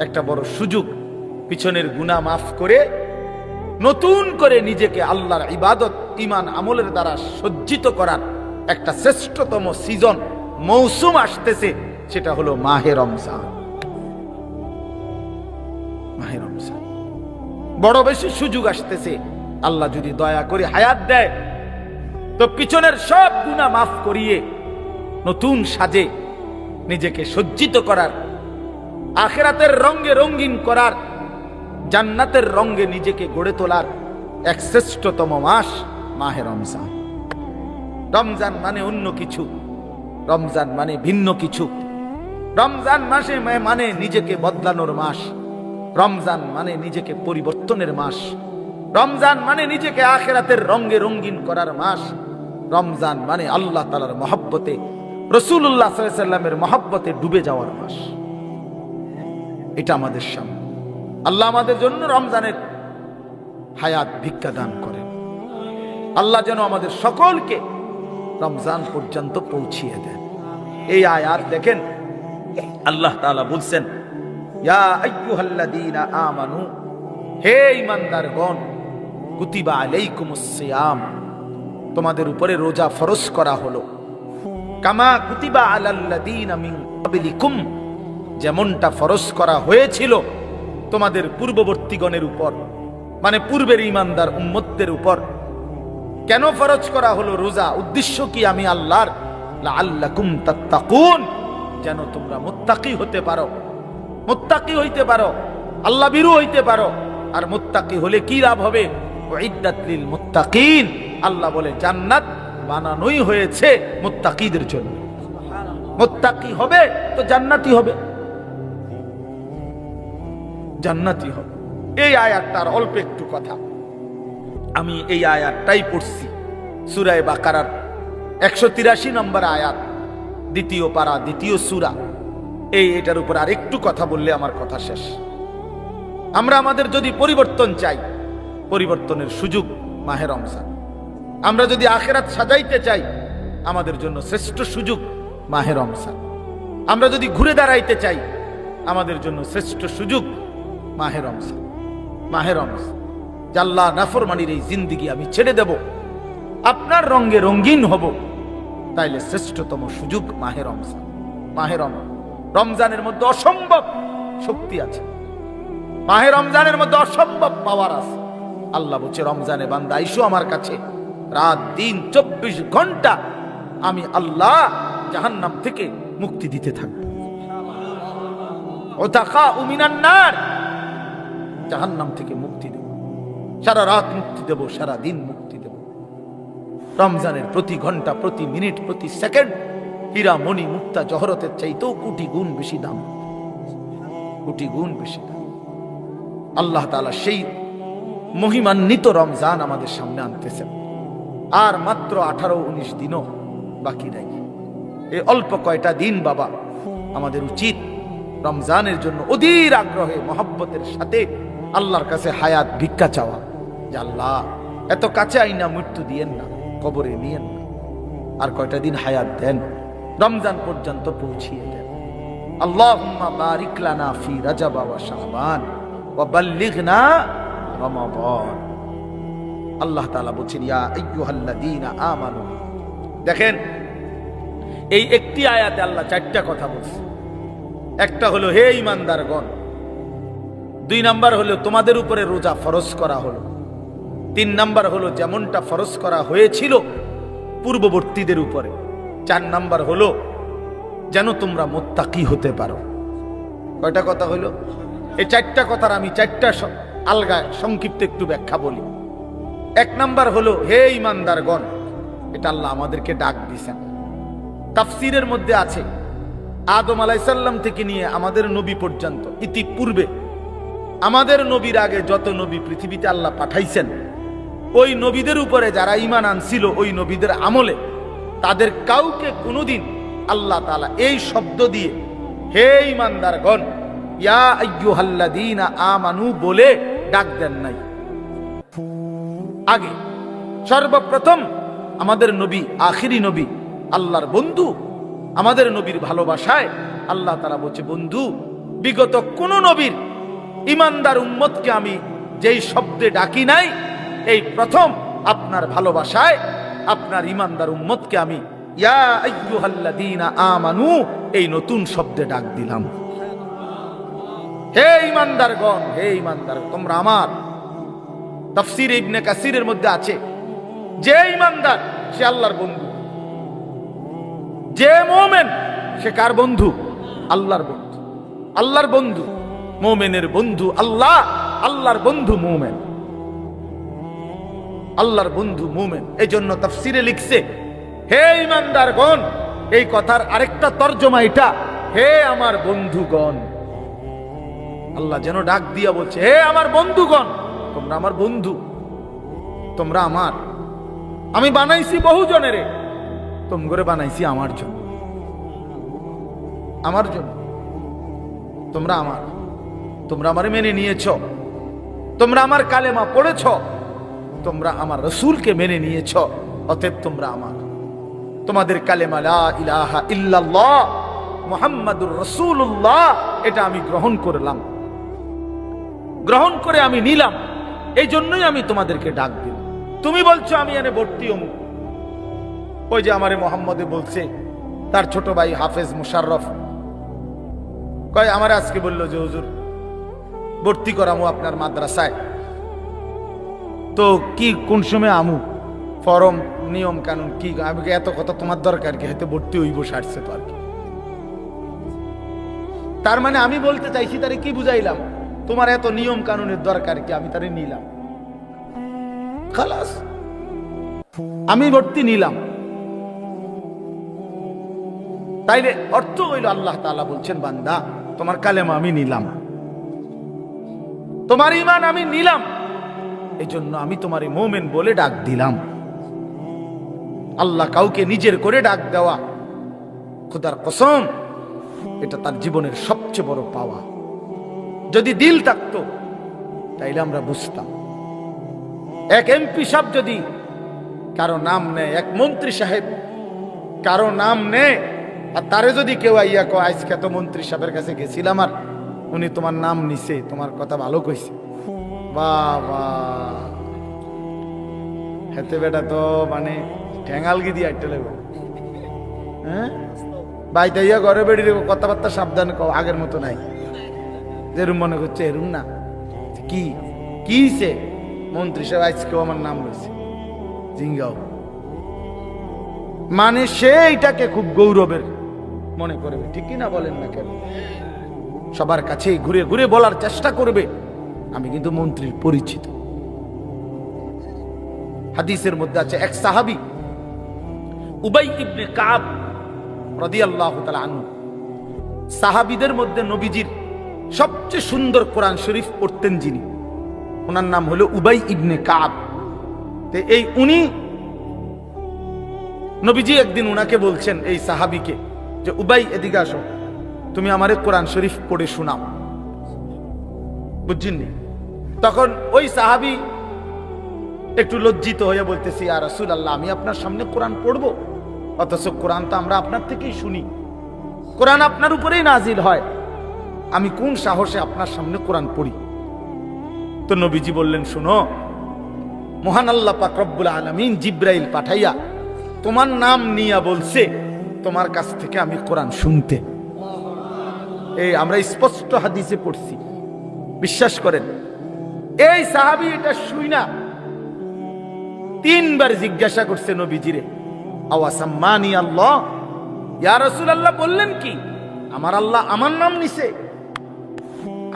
S1: একটা বড় সুযোগ। পিছনের গুনাহ মাফ করে নতুন করে নিজেকে আল্লাহর ইবাদত, ঈমান, আমলের দ্বারা সজ্জিত করার একটা শ্রেষ্ঠতম সিজন, মৌসুম আসতেছে। সেটা হলো মাহে রমজান। মাহে রমজান বড় বেশি সুযোগ আসতেছে। আল্লাহ যদি দয়া করে হায়াত দেয়, তো পিছনের সব গুনাহ মাফ করিয়ে নতুন সাজে নিজেকে সজ্জিত করার, আখিরাতের রঙে রঙিন করার, জান্নাতের রঙে নিজেকে গড়ে তোলার এক শ্রেষ্ঠতম মাস মাহে রমজান। রমজান মানে অন্য কিছু, রমজান মানে ভিন্ন কিছু। রমজান মাসে মানে নিজেকে বদলানোর মাস। রমজান মানে নিজেকে পরিবর্তনের মাস। রমজান মানে নিজেকে আখিরাতের রঙে রঙিন করার মাস। রমজান মানে আল্লাহ তাআলার মহব্বতে, রাসূলুল্লাহ সাল্লাল্লাহু আলাইহি ওয়াসাল্লামের মহব্বতে ডুবে যাওয়ার মাস। এটা আমাদের সামনে। আল্লাহ আমাদের জন্য রমজানের হায়াত ভিক্ষা দান করেন। আল্লাহ যেন আমাদের সকলকে রমজান পর্যন্ত পৌঁছিয়ে দেন। এই আয়াত দেখেন, আল্লাহ তাআলা বলছেন, ইয়া আইয়ুহাল্লাযীনা আমানু, হে ঈমানদারগণ, কুতিবা আলাইকুমুস সিয়াম, তোমাদের উপরে রোজা ফরজ করা হলো, কামা কুতিবা আলাল্লাযীনা মিন ক্বাবলিকুম, যেমনটা ফরজ করা হয়েছিল তোমাদের পূর্ববর্তীগণের উপর, মানে পূর্বের ঈমানদার উম্মতদের উপর। কেন ফরজ করা হলো রোজা? উদ্দেশ্য কি? আমি আল্লাহর, লাআল্লাকুম তাত্তাকুন, যেন তোমরা মুত্তাকি হতে পারো। মুত্তাকি হইতে পারো, আল্লাহ ভীরু হইতে পারো। আর মুত্তাকি হলে কি লাভ হবে? উইদ্দাত লিল মুত্তাকিন, আল্লাহ বলে জান্নাত বানানোই হয়েছে মুত্তাকিদের জন্য। মুত্তাকি হবে তো জান্নাতি হবে, জান্নাতি হবে। এই আয়াতটার অল্প একটু কথা, আমি এই আয়াতটাই পড়ছি, সূরা বাকারার 183 নম্বর আয়াত, দ্বিতীয় পারা, দ্বিতীয় সূরা। এটার উপর আর একটু কথা বললে আমার কথা শেষ। আমরা আমাদের যদি পরিবর্তন চাই, পরিবর্তনের সুযোগ মাহে রমজান। আমরা যদি আখিরাত সাজাইতে চাই, আমাদের জন্য শ্রেষ্ঠ সুযোগ মাহে রমজান। আমরা যদি ঘুরে দাঁড়াইতে চাই, আমাদের জন্য শ্রেষ্ঠ সুযোগ মাহে রমজান। মাহে রমজান, আল্লাহ নাফরমানির এই জিন্দিগি আমি ছেড়ে দেব, আপনার রঙে রঙিন হব, তাইলে শ্রেষ্ঠতম সুযোগ মাহে রমজান। মাহে রমজানের মধ্যে অসম্ভব শক্তি আছে, মাহে রমজানের মধ্যে অসম্ভব পাওয়ার আছে। আল্লাহ বলছে, রমজানে বান্দা আইসো আমার কাছে, রাত দিন 24 ঘন্টা আমি আল্লাহ জাহান্নাম থেকে মুক্তি দিতে থাকবো। ওতাকাউ মিনান নার, জাহান্নাম থেকে মুক্তি দেব, সারা রাত মুক্তি দেব, সারা দিন মুক্তি দেব। রমজানের প্রতি ঘন্টা, প্রতি মিনিট, প্রতি সেকেন্ড হীরা মণি মুক্তা জহরতের চাইতেও কোটি গুণ বেশি দাম, কোটি গুণ বেশি দাম। আল্লাহ তাআলা সেই মহিমান্বিত রমজান আমাদের সামনে আনতেছেন। আর মাত্র 18-19 দিনও বাকি নাই। এই অল্প কয়টা দিন বাবা, আমাদের উচিত রমজানের জন্য অধীর আগ্রহে, মহব্বতের সাথে আল্লাহর কাছে হায়াত ভিক্ষা চাওয়া, যে আল্লাহ এত কাছে আইনা মৃত্যু দিয়েন না, কবরে নিয়েন না, আর কয়টা দিন হায়াত দেন, রমজান পর্যন্ত পৌঁছিয়ে দেন। আল্লাহুম্মা বারিক লানা ফি রাজাব ওয়া শাবান ওয়া বাল্লিগনা রমাদান। আল্লাহ তাআলা বলেন, ইয়া আইয়ুহাল্লাযীনা আমানু। দেখেন, এই একটি আয়াতে আল্লাহ 4টা কথা বলছে। একটা হলো, হে ঈমানদারগণ। 2 নাম্বার হলো, তোমাদের উপরে রোজা ফরজ করা হলো। 3 নাম্বার হলো, যেমনটা ফরজ করা হয়েছিল পূর্ববর্তীদের উপরে। 4 নাম্বার হলো যেন তোমরা মুত্তাকি হতে পারো। কয়টা কথা হলো? এই 4টা কথার আমি 4টা আলগা সংক্ষিপ্ত একটু ব্যাখ্যা বলি। 1 নাম্বার হলো, হে ঈমানদারগণ, এটা আল্লাহ আমাদেরকে ডাক দিয়েছেন। তাফসীরের মধ্যে আছে আদম আলাইহিস সালাম থেকে নিয়ে আমাদের নবী পর্যন্ত, ইতিপূর্বে আমাদের নবীর আগে যত নবী পৃথিবীতে আল্লাহ পাঠাইছেন, ওই নবীদের উপরে যারা ঈমান আনছিল, ওই নবীদের আমলে তাদের কাউকে কোনোদিন আল্লাহ তাআলা এই শব্দ দিয়ে হে ঈমানদারগণ, ইয়া আইয়ুহাল্লাযীনা আমানু বলে ডাক দেন নাই। আগে সর্বপ্রথম আমাদের নবী, আখিরি নবী, আল্লাহর বন্ধু, আমাদের নবীর ভালোবাসায় আল্লাহ তাআলা বলছে, বন্ধু, বিগত কোন নবীর ঈমানদার উম্মতকে আমি যেই শব্দে ডাকি নাই, এই প্রথম আপনার ভালোবাসায় আপনার ঈমানদার উম্মতকে আমি ইয়া আইয়ুহাল্লাযীনা আমানু এই নতুন শব্দে ডাক দিলাম। হে ঈমানদারগণ, হে ঈমানদার, তোমরা আমার। তাফসীর ইবনে কাসিরের মধ্যে আছে, যে ঈমানদার সে আল্লাহর বন্ধু, যে মুমিন সে কার বন্ধু? আল্লাহর বন্ধু। আল্লাহর বন্ধু, মুমিনের বন্ধু আল্লাহ, আল্লাহর বন্ধু মুমিন, আল্লাহর বন্ধু মুমিন। এই জন্য তাফসীরে লিখছে, হে ঈমানদারগণ, এই কথার আরেকটা তরজমা এটা, হে আমার বন্ধুগণ। আল্লাহ যেন ডাক দিয়া বলছে, হে আমার বন্ধুগণ, তোমরা আমার বন্ধু, তোমরা আমার। আমি বানাইছি বহু জনেরে, তোমরা বানাইছি আমার জন্য, আমার জন্য। তোমরা আমার, তোমরা আমারে মেনে নিয়েছ, তোমরা আমার কালেমা পড়েছ, তোমরা আমার রাসূলকে মেনে নিয়েছ, অতএব তোমরা আমার। তোমাদের কালেমা লা ইলাহা ইল্লাল্লাহ মুহাম্মাদুর রাসূলুল্লাহ, এটা আমি গ্রহণ করলাম, গ্রহণ করে আমি নিলাম, এই জন্যই আমি তোমাদেরকে ডাক দিলাম। তুমি বলছো আমি এনে ভর্তি অমুক। ওই যে আমারে মোহাম্মদে বলছে, তার ছোট ভাই হাফেজ মুশাররফ কয়, আমার আজকে বললো যে হুজুর ভর্তি করামু আপনার মাদ্রাসায়, তো কি কোন সময় আমু, ফরম নিয়ম কানুন কি? আমি এত কথা তোমার দরকার কি? হয়তো ভর্তি হইব, সারছে তো আর কি। তার মানে আমি বলতে চাইছি, তারে কি বুঝাইলাম, তোমার এত নিয়ম কানুনের দরকার কি? আমি তারে নিলাম, খালাস, আমি ভর্তি নিলাম। তাইলে অর্থ হইল, আল্লাহ তাআলা বলছেন, বান্দা তোমার কালেমা আমি নিলাম, তোমার ঈমান আমি নিলাম, এই জন্য আমি তোমার মুমিন বলে ডাক দিলাম। আল্লাহ কাউকে নিজের করে ডাক দেওয়া, খোদার কসম, এটা তার জীবনের সবচেয়ে বড় পাওয়া। যদি দিল থাকতো তাইলে আমরা বুঝতাম। এক এমপি সাহেব যদি কারো নাম নেয়, এক মন্ত্রী সাহেব কারো নাম নেয়, আর তারে যদি কেউ আইয়া কয়, আজকে তো মন্ত্রী সাহেবের কাছে গেছিলাম আর উনি তোমার নাম নিছে, তোমার কথা ভালো কইছে, বাবা হেতে বেটা তো মানে ঠেঙ্গালগি দিয়ে আইতে লাগবে। হ্যাঁ, বাইতে ইয়া ঘরে বেড়িয়ে কথাবার্তা সাবধান কও, আগের মতো নাই। যেরুম মনে করছে এরুম না। কি কিছে মন্ত্রী সাহেব আজকেও আমার নাম রয়েছে, জিঙ্গাও, মানে সে এটাকে খুব গৌরবের মনে করবে, ঠিক কিনা বলেন না কেন? সবার কাছে ঘুরে ঘুরে বলার চেষ্টা করবে, আমি কিন্তু মন্ত্রীর পরিচিত। হাদিসের মধ্যে আছে, এক সাহাবী উবাই ইবনে কাব রাদিয়াল্লাহু তাআলা আনহু, সাহাবীদের মধ্যে নবীজির সবচেয়ে সুন্দর কোরআন শরীফ পড়তেন যিনি, ওনার নাম হলো উবাই ইবনে কাব। তো এই উনি, নবীজি একদিন উনাকে বলছেন, এই সাহাবীকে, যে উবাই এদিকে আসো, তুমি আমারে কোরআন শরীফ পড়ে শোনাও, বুঝছেননি? তখন ওই সাহাবী একটু লজ্জিত হয়ে বলতেছি, ইয়া রাসূলুল্লাহ, আমি আপনার সামনে কোরআন পড়বো? অথচ কোরআন তো আমরা আপনার থেকেই শুনি, কোরআন আপনার উপরেই নাজিল হয়, আমি কোন সাহসে আপনার সামনে কোরআন পড়ি? তো নবীজি বললেন, শুনো, মহান আল্লাহ পাক রব্বুল আলামিন জিব্রাইল পাঠাইয়া তোমার নাম নিয়া বলছে তোমার কাছ থেকে আমি কোরআন শুনতে। এই আমরা স্পষ্ট হাদিসে পড়ছি, বিশ্বাস করেন। এই সাহাবী এটা শুই না 3 বার জিজ্ঞাসা করছে নবীজিরে, আওয়াসাম্মানি আল্লাহ, ইয়া রাসূলুল্লাহ বললেন কি, আমার আল্লাহ আমার নাম নিছে?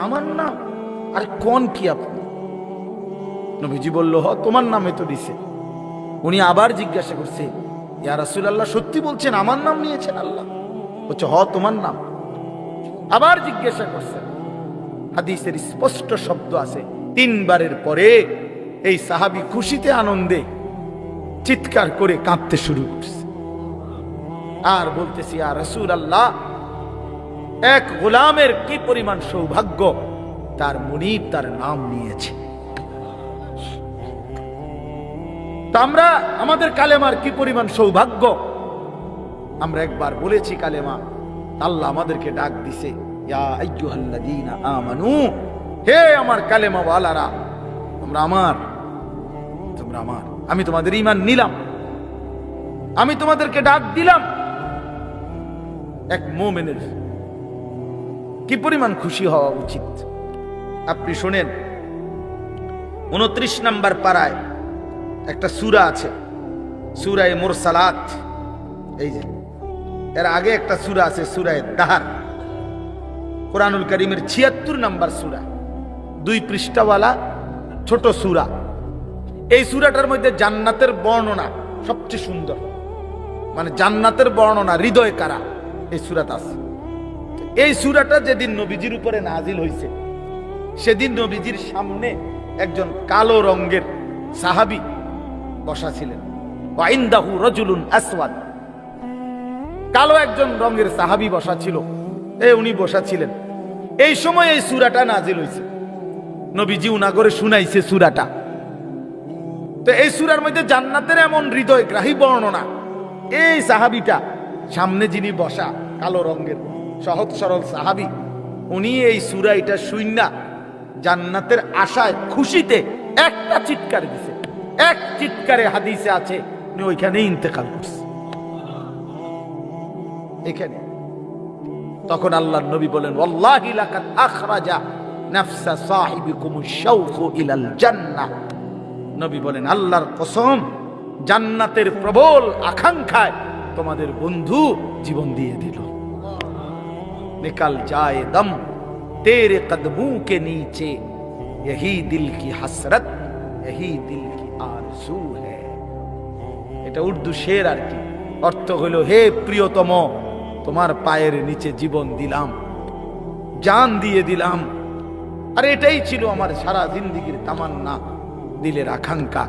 S1: আমার নাম? আরে কোন কি আপনি? নবীজি বলল, হ তোমার নামে তো দিছে। উনি আবার জিজ্ঞাসা করছে, ইয়া রাসূলুল্লাহ সত্যি বলছেন আমার নাম নিয়েছেন আল্লাহ? বলছে, হ তোমার নাম। আবার জিজ্ঞাসা করছেন। হাদিসের স্পষ্ট শব্দ আছে, 3 বারের পরে এই সাহাবী খুশিতে আনন্দে চিৎকার করে কাঁদতে শুরু করছে আর বলতেছি, ইয়া রাসূলুল্লাহ, এক গোলামের কি পরিমাণ সৌভাগ্য, তার মুনিব তার নাম নিয়েছে। তা আমরা আমাদের কালেমার কি পরিমাণ সৌভাগ্য, আমরা একবার বলেছি কালেমা, আল্লাহ আমাদেরকে ডাক দিছে, ইয়া আইয়ুহাল্লাযীনা আমানু, হে আমার কালেমা ওয়ালারা, তোমরা আমার, তোমরা আমার, আমি তোমাদের ঈমান নিলাম, আমি তোমাদেরকে ডাক দিলাম। এক মুমিনের কি পরিমাণ খুশি হওয়া উচিত আপনি শুনেন। 29 নম্বর পারায় একটা সূরা আছে, সূরা মুরসালাত। এই যে এর আগে একটা সূরা আছে, সূরা দাহর, কোরআনুল কারীমের 76 নম্বর সূরা, 2 পৃষ্ঠাওয়ালা ছোট সূরা। এই সূরাটার মধ্যে জান্নাতের বর্ণনা সবচেয়ে সুন্দর, মানে জান্নাতের বর্ণনা হৃদয় কারা এই সূরাতে আছে। এই সূরাটা যেদিন নবীজির উপরে নাজিল হয়েছে, সেদিন নবীজির সামনে একজন কালো রঙের সাহাবী বসা ছিলেন। ওয়া ইনদাহু রাজুলুন আসওয়াদ, কালো একজন রঙের সাহাবী বসা ছিল, উনি বসা ছিলেন। এই সময় এই সূরাটা নাজিল হয়েছে, নবীজি উনাগরে শুনাইছে সূরাটা। তো এই সূরার মধ্যে জান্নাতের এমন হৃদয়গ্রাহী বর্ণনা। এই সাহাবীটা সামনে যিনি বসা কালো রঙের সহজ সরল সাহাবী, উনি এই সূরা এটা শুইনা জান্নাতের আশায় খুশিতে একটা চিৎকার দিছে। এক চিৎকারে হাদিসে আছে উনি ওইখানেই ইন্তেকাল করছে, এখানে। তখন আল্লাহর নবী বলেন, ওয়াল্লাহি লাকাদ আখরাজা নাফসা সাহিবিকুমুশ শাওকু ইলাল জান্নাহ। নবী বলেন, আল্লাহর কসম, জান্নাতের প্রবল আকাঙ্ক্ষায় তোমাদের বন্ধু জীবন দিয়ে দিল। নিকাল যায় দম তেরে কদমোं के नीचे, यही दिल की हसरत, यही दिल की आरज़ू है। এটা উর্দু শের আর কি। অর্থ হলো, হে প্রিয়তম, তোমার পায়ের নিচে জীবন দিলাম, জান দিয়ে দিলাম। আর এটাই ছিল আমার সারা জিন্দেগীর তামান্না, দিলের আকাঙ্ক্ষা,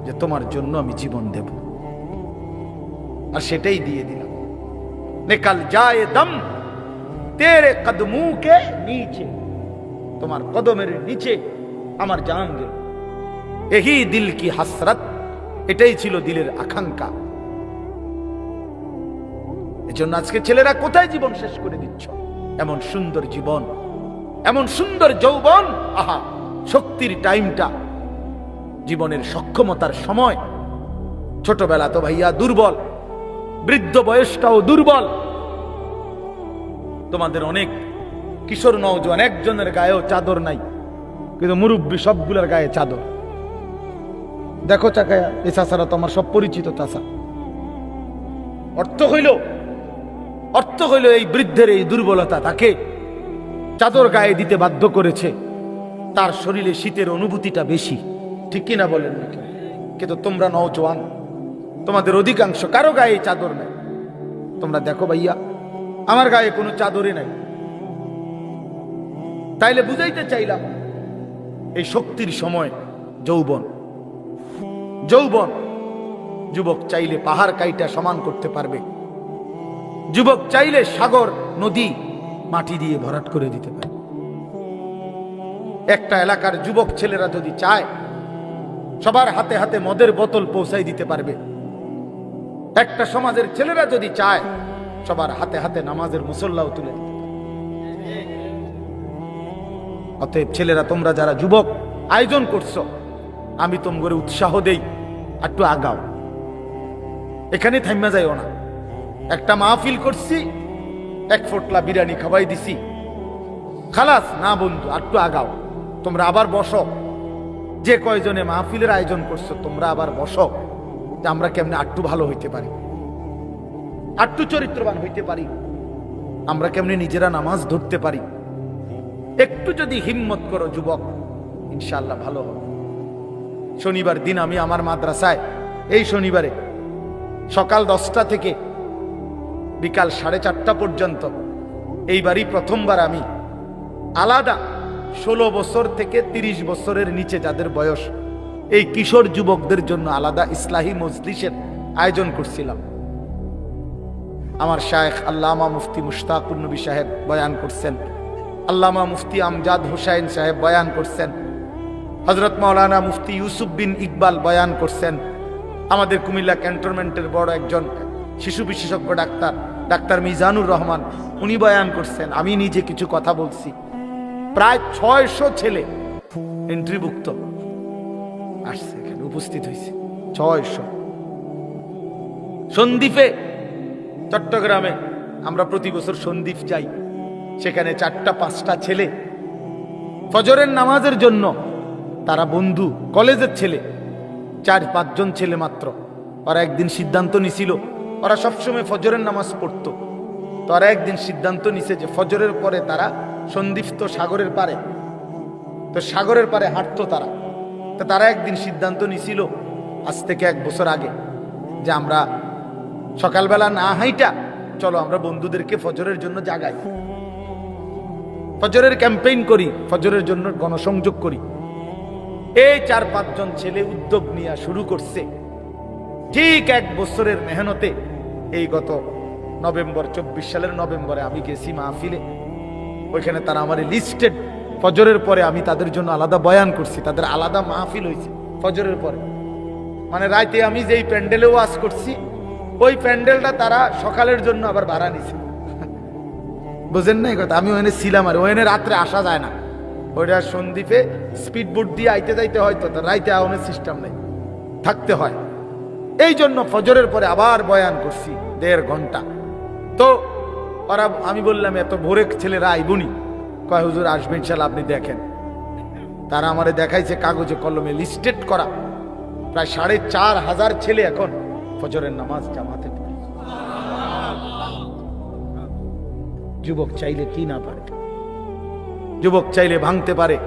S1: যে তোমার জন্য আমি জীবন দেব। আর সেটাই দিয়ে দিলাম। নিকাল যায় দম তেরে কদমোं के नीचे, তোমার কদমের নিচে আমার জান গেল। এহি দিল কি হাসরত, এটাই ছিল দিলের আকাঙ্ক্ষা। এজন্য আজকে ছেলেরা কোথায় জীবন শেষ করে দিচ্ছ? এমন সুন্দর জীবন, এমন সুন্দর যৌবন, আহা, শক্তির টাইমটা, জীবনের সক্ষমতার সময়। ছোটবেলা তো ভাইয়া দুর্বল, বৃদ্ধ বয়সটাও দুর্বল। তোমাদের অনেক কিশোর নওজোয়ান একজনের গায়েও চাদর নাই, কিন্তু মুরব্বী সবগুলোর গায়ে চাদর। দেখো চাকায়া, এই চাষারা তো আমার সব পরিচিত চাষা। অর্থ হইল এই বৃদ্ধের এই দুর্বলতা তাকে চাদর গায়ে দিতে বাধ্য করেছে। তার শরীরে শীতের অনুভূতিটা বেশি, ঠিক কিনা বলেন? কিন্তু তোমরা নওজোয়ান, তোমাদের অধিকাংশ কারো গায়ে চাদর নেই। তোমরা দেখো ভাইয়া, আমার গায়ে কোনো চাদরই নাই। তাইলে বুঝাইতে চাইলাম, এই শক্তির সময় যৌবন। যুবক চাইলে পাহাড় কাইটা সমান করতে পারবে, যুবক চাইলে সাগর নদী মাটি দিয়ে ভরাট করে দিতে পারে। একটা এলাকার যুবক ছেলেরা যদি চায়, সবার হাতে হাতে মদের বোতল পৌঁছাই দিতে পারবে। একটা সমাজের ছেলেরা যদি চায়, সবার হাতে হাতে নামাজের মুসল্লাও তুলে দিতে পারে। অতএব ছেলেরা, তোমরা যারা যুবক আয়োজন করছো, আমি তোমাদের উৎসাহ দেই, একটু আগাও, এখানে থাইমা যাইও না। একটা মাহফিল করছি, এক ফোটলা বিরিয়ানি খাওয়াই দিছি, খালাস না বন্ধু, একটু আগাও। তোমরা আবার বসো, যে কয়জনে মাহফিলের আয়োজন করছো তোমরা আবার বসো, যে আমরা কেমনে একটু ভালো হইতে পারি। আটটু চরিত্রবান হইতে পারি, আমরা কেমনে নিজেরা নামাজ ধরতে পারি। একটু যদি হিম্মত করো যুবক, ইনশাআল্লাহ ভালো হবে। শনিবার দিন আমি আমার মাদ্রাসায় এই শনিবারে সকাল 10টা থেকে বিকাল 4:30 পর্যন্ত এইবারই প্রথমবার আমি আলাদা 16 বছর থেকে 30 বছরের নিচে যাদের বয়স, এই কিশোর যুবকদের জন্য আলাদা ইসলাহি মজলিসের আয়োজন করছিলাম। আমার শায়েখ আল্লামা মুফতি মুশতাকুর নবী সাহেব বয়ান করছেন, আল্লামা মুফতি আমজাদ হুসাইন সাহেব বয়ান করছেন, হযরত মাওলানা মুফতি ইউসুফ বিন ইকবাল বয়ান করছেন, আমাদের কুমিল্লা ক্যান্টনমেন্টের বড় একজন শিশু বিশেষজ্ঞ ডাক্তার মিজানুর রহমান উনি বয়ান করছেন, আমি নিজে কিছু কথা বলছি। প্রায় 600 ছেলে এন্ট্রিভুক্ত আসছে, এখানে উপস্থিত হয়েছে 600। সন্দ্বীপে, চট্টগ্রামে আমরা প্রতি বছর সন্দ্বীপ যাই, সেখানে 4টা-5টা ছেলে ফজরের নামাজের জন্য, তারা বন্ধু কলেজের ছেলে, 4-5 জন ছেলে মাত্র। ওরা একদিন সিদ্ধান্ত নিছিল, ওরা সবসময় ফজরের নামাজ পড়তো, তো ওরা একদিন সিদ্ধান্ত নিছে যে ফজরের পরে তারা সন্দ্বীপ তো সাগরের পারে, তো সাগরের পারে হাঁটতো তারা। তো তারা একদিন সিদ্ধান্ত নিছিল আজ থেকে 1 বছর আগে যে আমরা সকালবেলা না হাইটা চলো আমরা বন্ধুদেরকে ফজরের জন্য জাগাই, ফজরের ক্যাম্পেইন করি, ফজরের জন্য গণসংযোগ করি। এই 4-5 জন ছেলে উদ্যোগ নিয়ে শুরু করছে। ঠিক 1 বছরের মেহনতে এই গত নভেম্বর, 24 সালের নভেম্বরে আমি গেছি মাহফিলে, ওইখানে তারা আমার লিস্টেড, ফজরের পরে আমি তাদের জন্য আলাদা বয়ান করছি, তাদের আলাদা মাহফিল হয়েছে ফজরের পরে। মানে রাতে আমি যেই প্যান্ডেলে ওয়াজ করছি ওই প্যান্ডেলটা তারা সকালের জন্য আবার ভাড়া নিছে। বুঝেন না এই কথা? আমি ওখানে ছিলাম, আর ওখানে রাত্রে আসা যায় না, ওইটা সন্দ্বীপে স্পিড বোট দিয়ে আইতে যাইতে হয়, তো রাইতে আওয়ানোর সিস্টেম নেই, থাকতে হয়। এই জন্য ফজরের পরে আবার বয়ান করছি 1.5 ঘন্টা। তো ওরা, আমি বললাম এত ভোরে ছেলেরা আইবনি, কয় হুজুর আসবেন ইনশাআল্লাহ, আপনি দেখেন। তারা আমারে দেখাইছে কাগজে কলমে লিস্টেড করা, প্রায় 4,500 ছেলে এখন ফজরের নামাজ জামাতে পড়ে। যুবক চাইলে কি না পারে, যুবক চাইলে ভাঙতে পারে,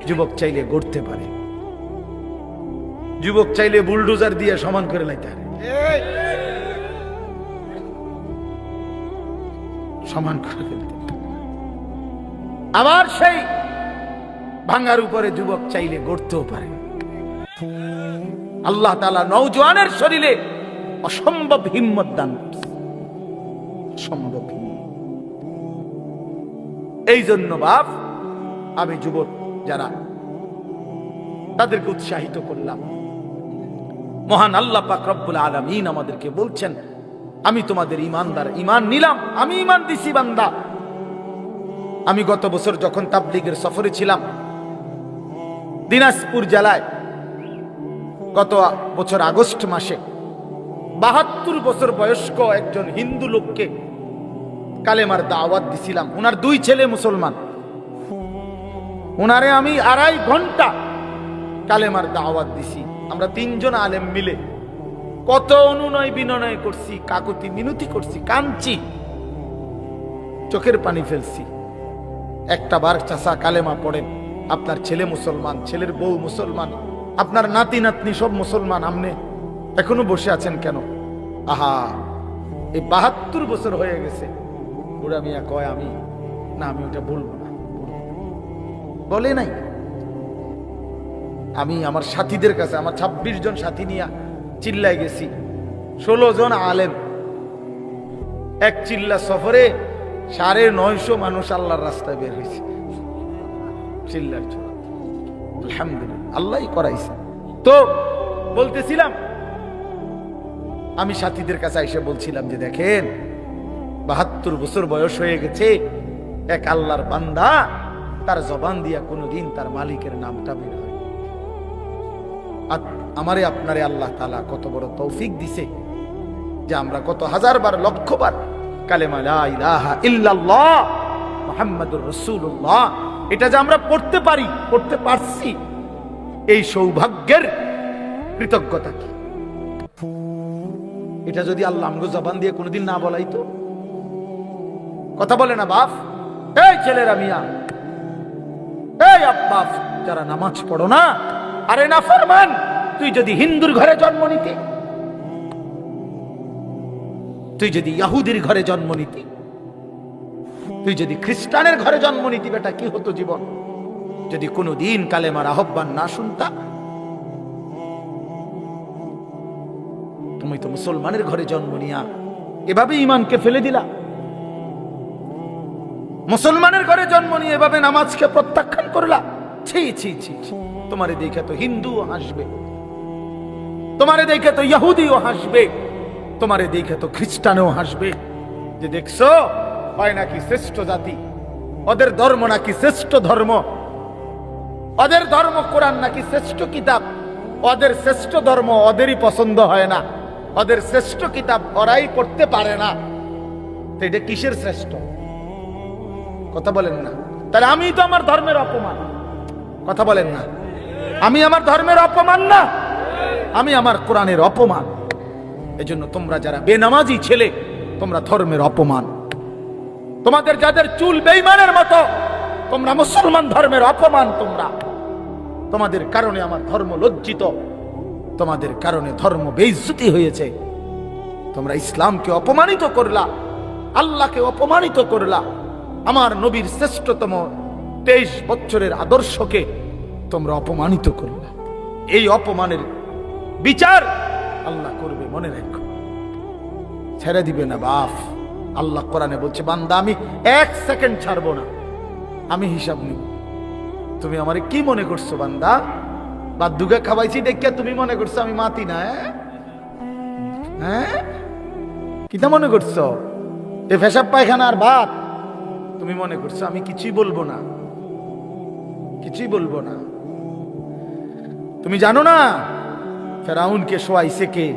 S1: যুবক চাইলে গড়তে পারে, যুবক চাইলে বুলডোজার দিয়ে সমান করে লাইতে পারে, সমান করে ফেলতে। আবার সেই ভাঙার উপরে যুবক চাইলে গড়তেও পারে। আল্লাহ তাআলা নওজোয়ানের শরীরে অসম্ভব হিম্মত দান করছে, অসম্ভব হিম্মত। এই জন্য বাপ, আমি যুবক যারা তাদেরকে উৎসাহিত করলাম। মহান আল্লাহ পাক রব্বুল আলামিন আমাদেরকে বলছেন, আমি তোমাদের ঈমানদার, ঈমান নিলাম, আমি ঈমান দিছি বান্দা। আমি গত বছর যখন তাবলীগের সফরে ছিলাম দিনাজপুর জেলায়, গত বছর আগস্ট মাসে 72 বছর বয়স্ক একজন হিন্দু লোককে কালেমার দাওয়াত দিছিলাম। ওনার 2 ছেলে মুসলমান, ওনারে আমি 2.5 ঘন্টা কালেমার দাওয়াত দিছি। আমরা 3 জন আলেম মিলে কত অনুনয় বিনয় করছি, কাকুতি মিনতি করছি, কাঁদছি, চোখের পানি ফেলছি। একটা বার চাচা কালেমা পড়েন, আপনার ছেলে মুসলমান, ছেলের বউ মুসলমান, আপনার নাতি নাতনি সব মুসলমান, আপনি এখনো বসে আছেন কেন? আহা, এই 72 বছর হয়ে গেছে। বুড়া মিয়া কয়, আমি ওটা বলবো না, বলে নাই। আমি আমার সাথীদের কাছে, আমার 26 জন সাথী নিয়ে চিল্লায় গেছি, 16 জন আলেম, এক চিল্লা সফরে 950 মানুষ আল্লাহর রাস্তায় বের হয়েছে চিল্লার জন্য। আলহামদুলিল্লাহ, আল্লাহই করাইছে। তো বলতেছিলাম, আমি সাথীদের কাছে এসে বলছিলাম যে দেখেন, 72 বছর বয়স হয়ে গেছে, এক আল্লাহর বান্দা, তার জবান দিয়া কোনোদিন তার মালিকের নামটা বের হয়। আর আমারে আপনারে আল্লাহ তাআলা কত বড় তৌফিক দিছে যে আমরা কত 1000 বার, 1,00,000 বার কালেমা লা ইলাহা ইল্লাল্লাহ মুহাম্মাদুর রাসূলুল্লাহ, এটা যে আমরা পড়তে পারি, পড়তে পারছি, এই সৌভাগ্যের কৃতজ্ঞতা কি? এটা যদি আল্লাহ আমগো জবান দিয়ে কোনোদিন না বলাই তো, কথা বলে না বাপ, এই ছেলেরা মিয়া, এই আব্বা যারা নামাজ পড়ো না, আরে না ফরমান, তুই যদি হিন্দুর ঘরে জন্ম নিতি, তুই যদি ইহুদির ঘরে জন্ম নিতি, তুই যদি খ্রিস্টানের ঘরে জন্ম নিতি, বেটা কি হতো জীবন? যদি কোনোদিন কালেমার আহ্বান না শুনতা। তুমি তো মুসলমানের ঘরে জন্ম নিয়া এভাবে ইমানকে ফেলে দিলা, মুসলমানের ঘরে জন্ম নিয়ে এভাবে নামাজকে প্রত্যাখ্যান করলা। ছি ছি ছি, তোমারে দেখে তো হিন্দুও হাসবে, তোমারে দেখে তো ইহুদিও হাসবে, তোমারে দেখে তো খ্রিস্টানও হাসবে, যে দেখছো হয় নাকি শ্রেষ্ঠ জাতি, ওদের ধর্ম নাকি শ্রেষ্ঠ ধর্ম, ওদের ধর্ম কোরআন নাকি শ্রেষ্ঠ কিতাব, ওদের শ্রেষ্ঠ ধর্ম ওদেরই পছন্দ হয় না, ওদের শ্রেষ্ঠ কিতাব ওরাই পড়তে পারে না। তো এটা কিসের শ্রেষ্ঠ? কথা বলেন না। তাহলে আমি তো আমার ধর্মের অপমান, কথা বলেন না, আমি আমার ধর্মের অপমান না, আমি আমার কোরআনের অপমান। এজন্য তোমরা যারা বেনামাজি ছেলে, তোমরা ধর্মের অপমান। তোমাদের যাদের চুল বেঈমানের মতো, তোমরা মুসলমান ধর্মের অপমান। তোমরা, তোমাদের কারণে আমার ধর্ম লজ্জিত, তোমাদের কারণে ধর্ম বেইজ্জতি হয়েছে। তোমরা ইসলামকে অপমানিত করলা, আল্লাহকে অপমানিত করলা, আমার নবীর শ্রেষ্ঠতম 23 বছরের আদর্শকে তোমরা অপমানিত করলা। এই অপমানের বিচার আল্লাহ করবে, মনে রেখো, ছেড়ে দিবে না বাপ। আল্লাহ কোরআনে বলছে, বান্দা আমি 1 সেকেন্ড ছাড়বো না, আমি হিসাব নিব। তুমি আমারে কি মনে করছো বান্দা? বাদ্দুকে খাওয়াইছি দেখিয়া তুমি মনে করছো আমি মাতি না? হ্যাঁ, কিটা মনে করছো? এ পেশাব পায়খানার ভাত তুমি মনে করছো? আমি কিছুই বলবো না, কিছুই বলবো না। তুমি জানো না ফেরাউনকে শোয়াইছে কে?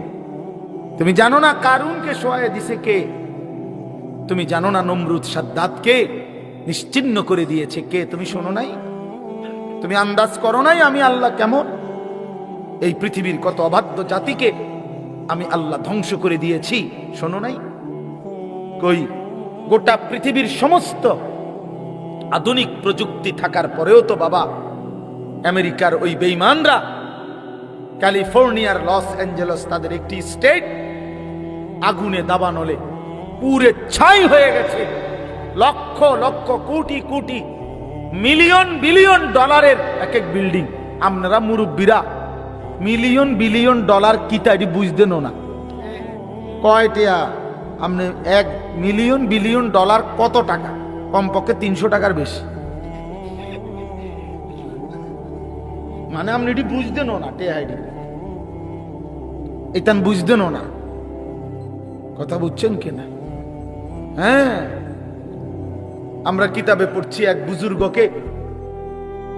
S1: তুমি জানো না কারুনকে শোয়াই দিছে কে? তুমি জানো না নমরুদ সাদ্দাতকে নিশ্চিহ্ন করে দিয়েছে কে? তুমি শোনো নাই? তুমি আন্দাজ করো নাই আমি আল্লাহ কেমন? এই পৃথিবীর কত অবাধ্য জাতিকে আমি আল্লাহ ধ্বংস করে দিয়েছি, শোনো নাই? কই, গোটা পৃথিবীর সমস্ত আধুনিক প্রযুক্তি থাকার পরেও তো বাবা আমেরিকার ওই বেঈমানরা, ক্যালিফোর্নিয়ার লস অ্যাঞ্জেলস তাদের একটি স্টেট আগুনে দাবানলে পুরে ছাই হয়ে গেছে। লক্ষ লক্ষ কোটি কোটি মিলিয়ন বিলিয়ন ডলারের এক এক বিল্ডিং। আপনারা মুরব্বীরা মিলিয়ন বিলিয়ন ডলার কিতা এটি বুঝতেন না? কয়টা আপনি 1 মিলিয়ন বিলিয়ন ডলার কত টাকা? কমপক্ষে 300 টাকার বেশি। মানে আপনি এটি বুঝতেন না, টেহাইডি এটা বুঝতেন না। কথা বুঝছেন কিনা? হ্যাঁ, আমরা কিতাবে পড়ছি এক বুজুর্গকে,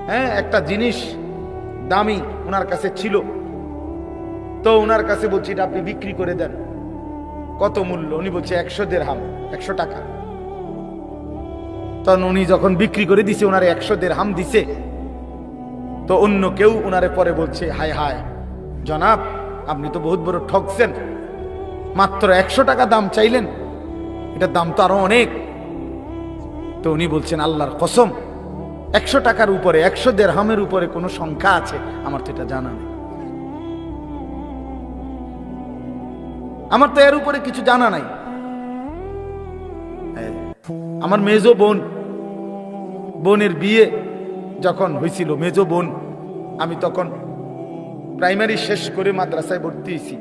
S1: হ্যাঁ, একটা জিনিস দামি ওনার কাছে ছিল, তো ওনার কাছে বলছি এটা আপনি বিক্রি করে দেন। কত মূল্য? উনি বলছে 100 দিরহাম, 100 টাকা। তখন উনি যখন বিক্রি করে দিছে, ওনারে 100 দিরহাম দিছে। তো অন্য কেউ ওনারে পরে বলছে, হায় হায় জনাব, আপনি তো বহুত বড় ঠকছেন, মাত্র 100 টাকা দাম চাইলেন, এটার দাম তো আরো অনেক। তো উনি বলছেন, আল্লাহর কসম 100 টাকার উপরে, 100 দিরহামের উপরে কোনো সংখ্যা আছে? আমার তো এটা জানা নেই, আমার তো এর উপরে কিছু জানা নাই। আমার মেজো বোনের বিয়ে যখন হয়েছিল, মেজো বোন, আমি তখন প্রাইমারি শেষ করে মাদ্রাসায় ভর্তি হয়েছি।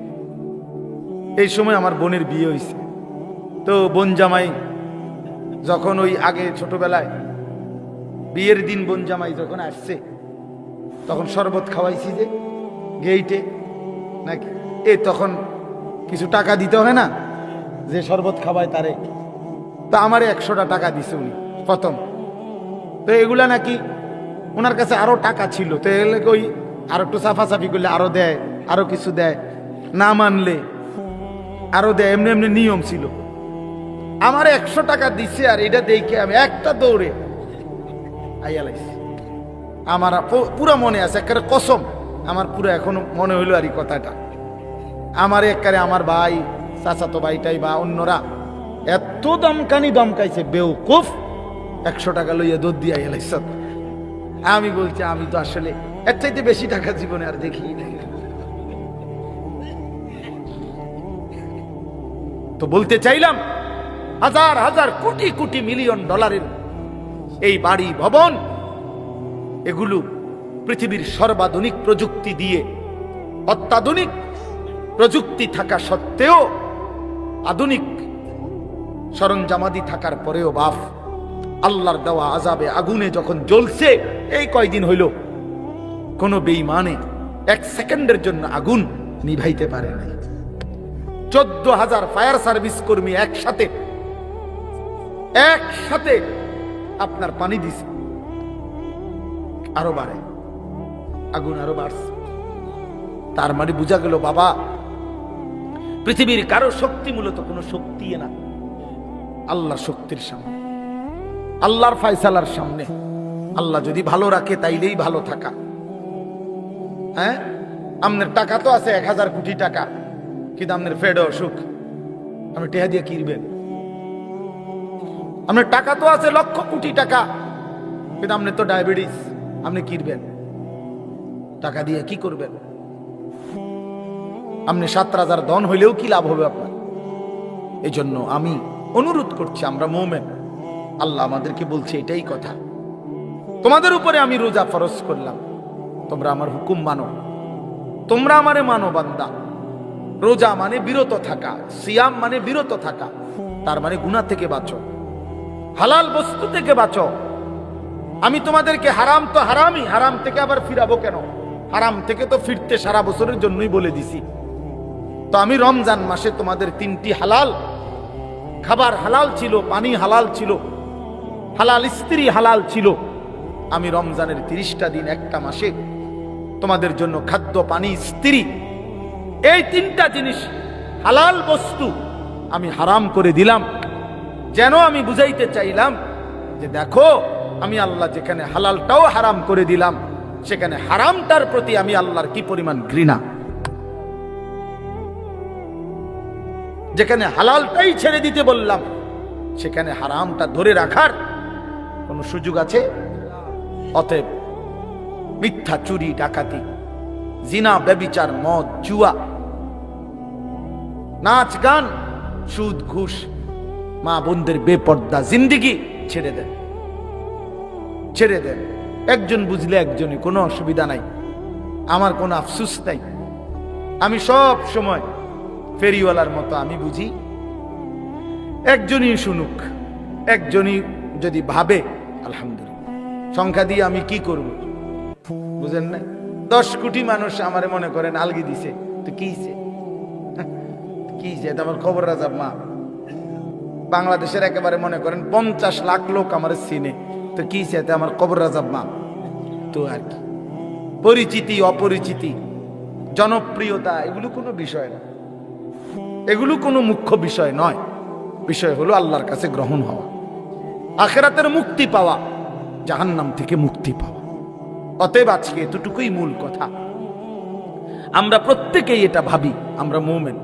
S1: এই সময় আমার বোনের বিয়ে হয়েছে। তো বোন জামাই যখন ওই আগে ছোটবেলায় বিয়ের দিন বোন জামাই যখন আসছে, তখন শরবত খাওয়াইছি যে গেইটে নাকি, তখন কিছু টাকা দিতে হয় না, যে শরবত খাওয়ায় তারে। তো আমারে 100টা টাকা দিছে উনি প্রথম। তো এগুলা নাকি ওনার কাছে আরো টাকা ছিল, তো এগুলো ওই আর একটু সাফাসাফি করলে আরো দেয়, আরো কিছু দেয়, না মানলে আরো দেয়, এমনি এমনি নিয়ম ছিল। আমার 100 টাকা দিচ্ছে, আর এটা দেখে আমি একটা দৌড়ে আইয়া লাগছি। আমার পুরো মনে আছে, একেবারে কসম, আমার পুরো এখনো মনে হইলো আর এই কথাটা। আমার একেবারে আমার ভাই চাচাতো ভাইটাই বা অন্যরা এত দমকাইছে বেউকুফ, 100 টাকা লইয়া দুধ দিয়া এলাইছ। আমি বলছি আমি তো আসলে এর চাইতে বেশি টাকা জীবনে আর দেখি নাই। তো বলতে চাইলাম হাজার হাজার কোটি কোটি মিলিয়ন ডলারের এই বাড়ি ভবন, এগুলো পৃথিবীর সর্বাধুনিক প্রযুক্তি দিয়ে, অত্যাধুনিক প্রযুক্তি থাকা সত্ত্বেও, আধুনিক সরঞ্জামাদি থাকার পরেও বাপ আল্লাহর দেওয়া আযাবে আগুনে যখন জ্বলছে, এই কয়দিন হইল কোন বেঈমানে 1 সেকেন্ডের জন্য আগুন নিভাইতে পারে নাই। 14,000 ফায়ার সার্ভিস কর্মী একসাথে আপনার পানি দিছে, আরো বাড়ে, আগুন আরো বাড়ছে। তার মানে বোঝা গেল বাবা, পৃথিবীর কারো শক্তি মূলত কোনো শক্তি না, আল্লাহর শক্তির সামনে, আল্লাহর ফয়সালার সামনে। আল্লাহ যদি ভালো রাখে তাইলেই ভালো থাকা। হ্যাঁ, আপনার টাকা তো আছে 1000 কোটি টাকা, কিন্তু আপনার ফেডে অসুখ, আপনি টেহা দিয়ে কিনবেন। আপনার টাকা তো আছে লক্ষ কোটি টাকা, কিন্তু আপনার তো ডায়াবেটিস, আপনি কিনবেন টাকা দিয়ে কি করবেন? আপনি 7,000 ধন হইলেও কি লাভ হবে আপনার? এই জন্য আমি অনুরোধ করছি, আমরা মুমিন, আল্লাহ আমাদেরকে বলছে এটাই কথা, তোমাদের উপরে আমি রোজা ফরজ করলাম, তোমরা আমার হুকুম মানো, তোমরা আমারে মানো বান্দা। রোজা মানে বিরত থাকা, সিয়াম মানে বিরত থাকা, তার মানে গুনাহ থেকে বাঁচো, হালাল বস্তু থেকে বাঁচো। আমি তোমাদেরকে হারাম তো হারামই, হারাম থেকে আবার ফিরাবো কেন? হারাম থেকে তো ফিরতে সারা বছরের জন্যই বলে দিছি। তো আমি রমজান মাসে তোমাদের 3টি হালাল খাবার হালাল ছিল, পানি হালাল ছিল, হালাল স্ত্রী হালাল ছিল। আমি রমজানের 30টা দিন, একটা মাসে তোমাদের জন্য খাদ্য, পানি, স্ত্রী, এই 3টা জিনিস হালাল বস্তু আমি হারাম করে দিলাম। যেন আমি বুঝাইতে চাইলাম যে দেখো, আমি আল্লাহ যেখানে হালালটাও হারাম করে দিলাম, সেখানে হারামটার প্রতি আমি আল্লাহর কি পরিমাণ ঘৃণা। যেখানে হালালটাই ছেড়ে দিতে বললাম, সেখানে হারামটা ধরে রাখার কোন সুযোগ আছে? অতএব মিথ্যা, চুরি, ডাকাতি, জিনা, ব্যভিচার, মদ, জুয়া, নাচ গান, সুদ, ঘুষ, মা বোনদের বেপর্দা জিন্দেগি ছেড়ে দেন, ছেড়ে দেন। একজন বুঝলে একজনই, কোনো অসুবিধা নাই, আমার কোনো আফসোস নাই। আমি সব সময় ফেরিওয়ালার মতো আমি বুঝি, একজনই শুনুক, একজনই যদি ভাবে আলহামদুলিল্লাহ, সংখ্যা দিয়ে আমি কি করব? বুঝেন না? 10 কোটি মানুষ আমারে মনে করেন আলগি দিছে, তো কি এটা আমার খবর রাজাব মা। বাংলাদেশের একেবারে মনে করেন 50 লাখ লোক আমার চিনে, তো কি এতে আমার কবর রাজাব মা। তো আর কি, পরিচিতি, অপরিচিতি, জনপ্রিয়তা, এগুলো কোনো বিষয় না, এগুলো কোনো মুখ্য বিষয় নয়। বিষয় হলো আল্লাহর কাছে গ্রহণ হওয়া, আখিরাতের মুক্তি পাওয়া, জাহান্নাম থেকে মুক্তি পাওয়া। অতএব আজকে এতটুকুই মূল কথা। আমরা প্রত্যেকেই এটা ভাবি, আমরা মুমিন।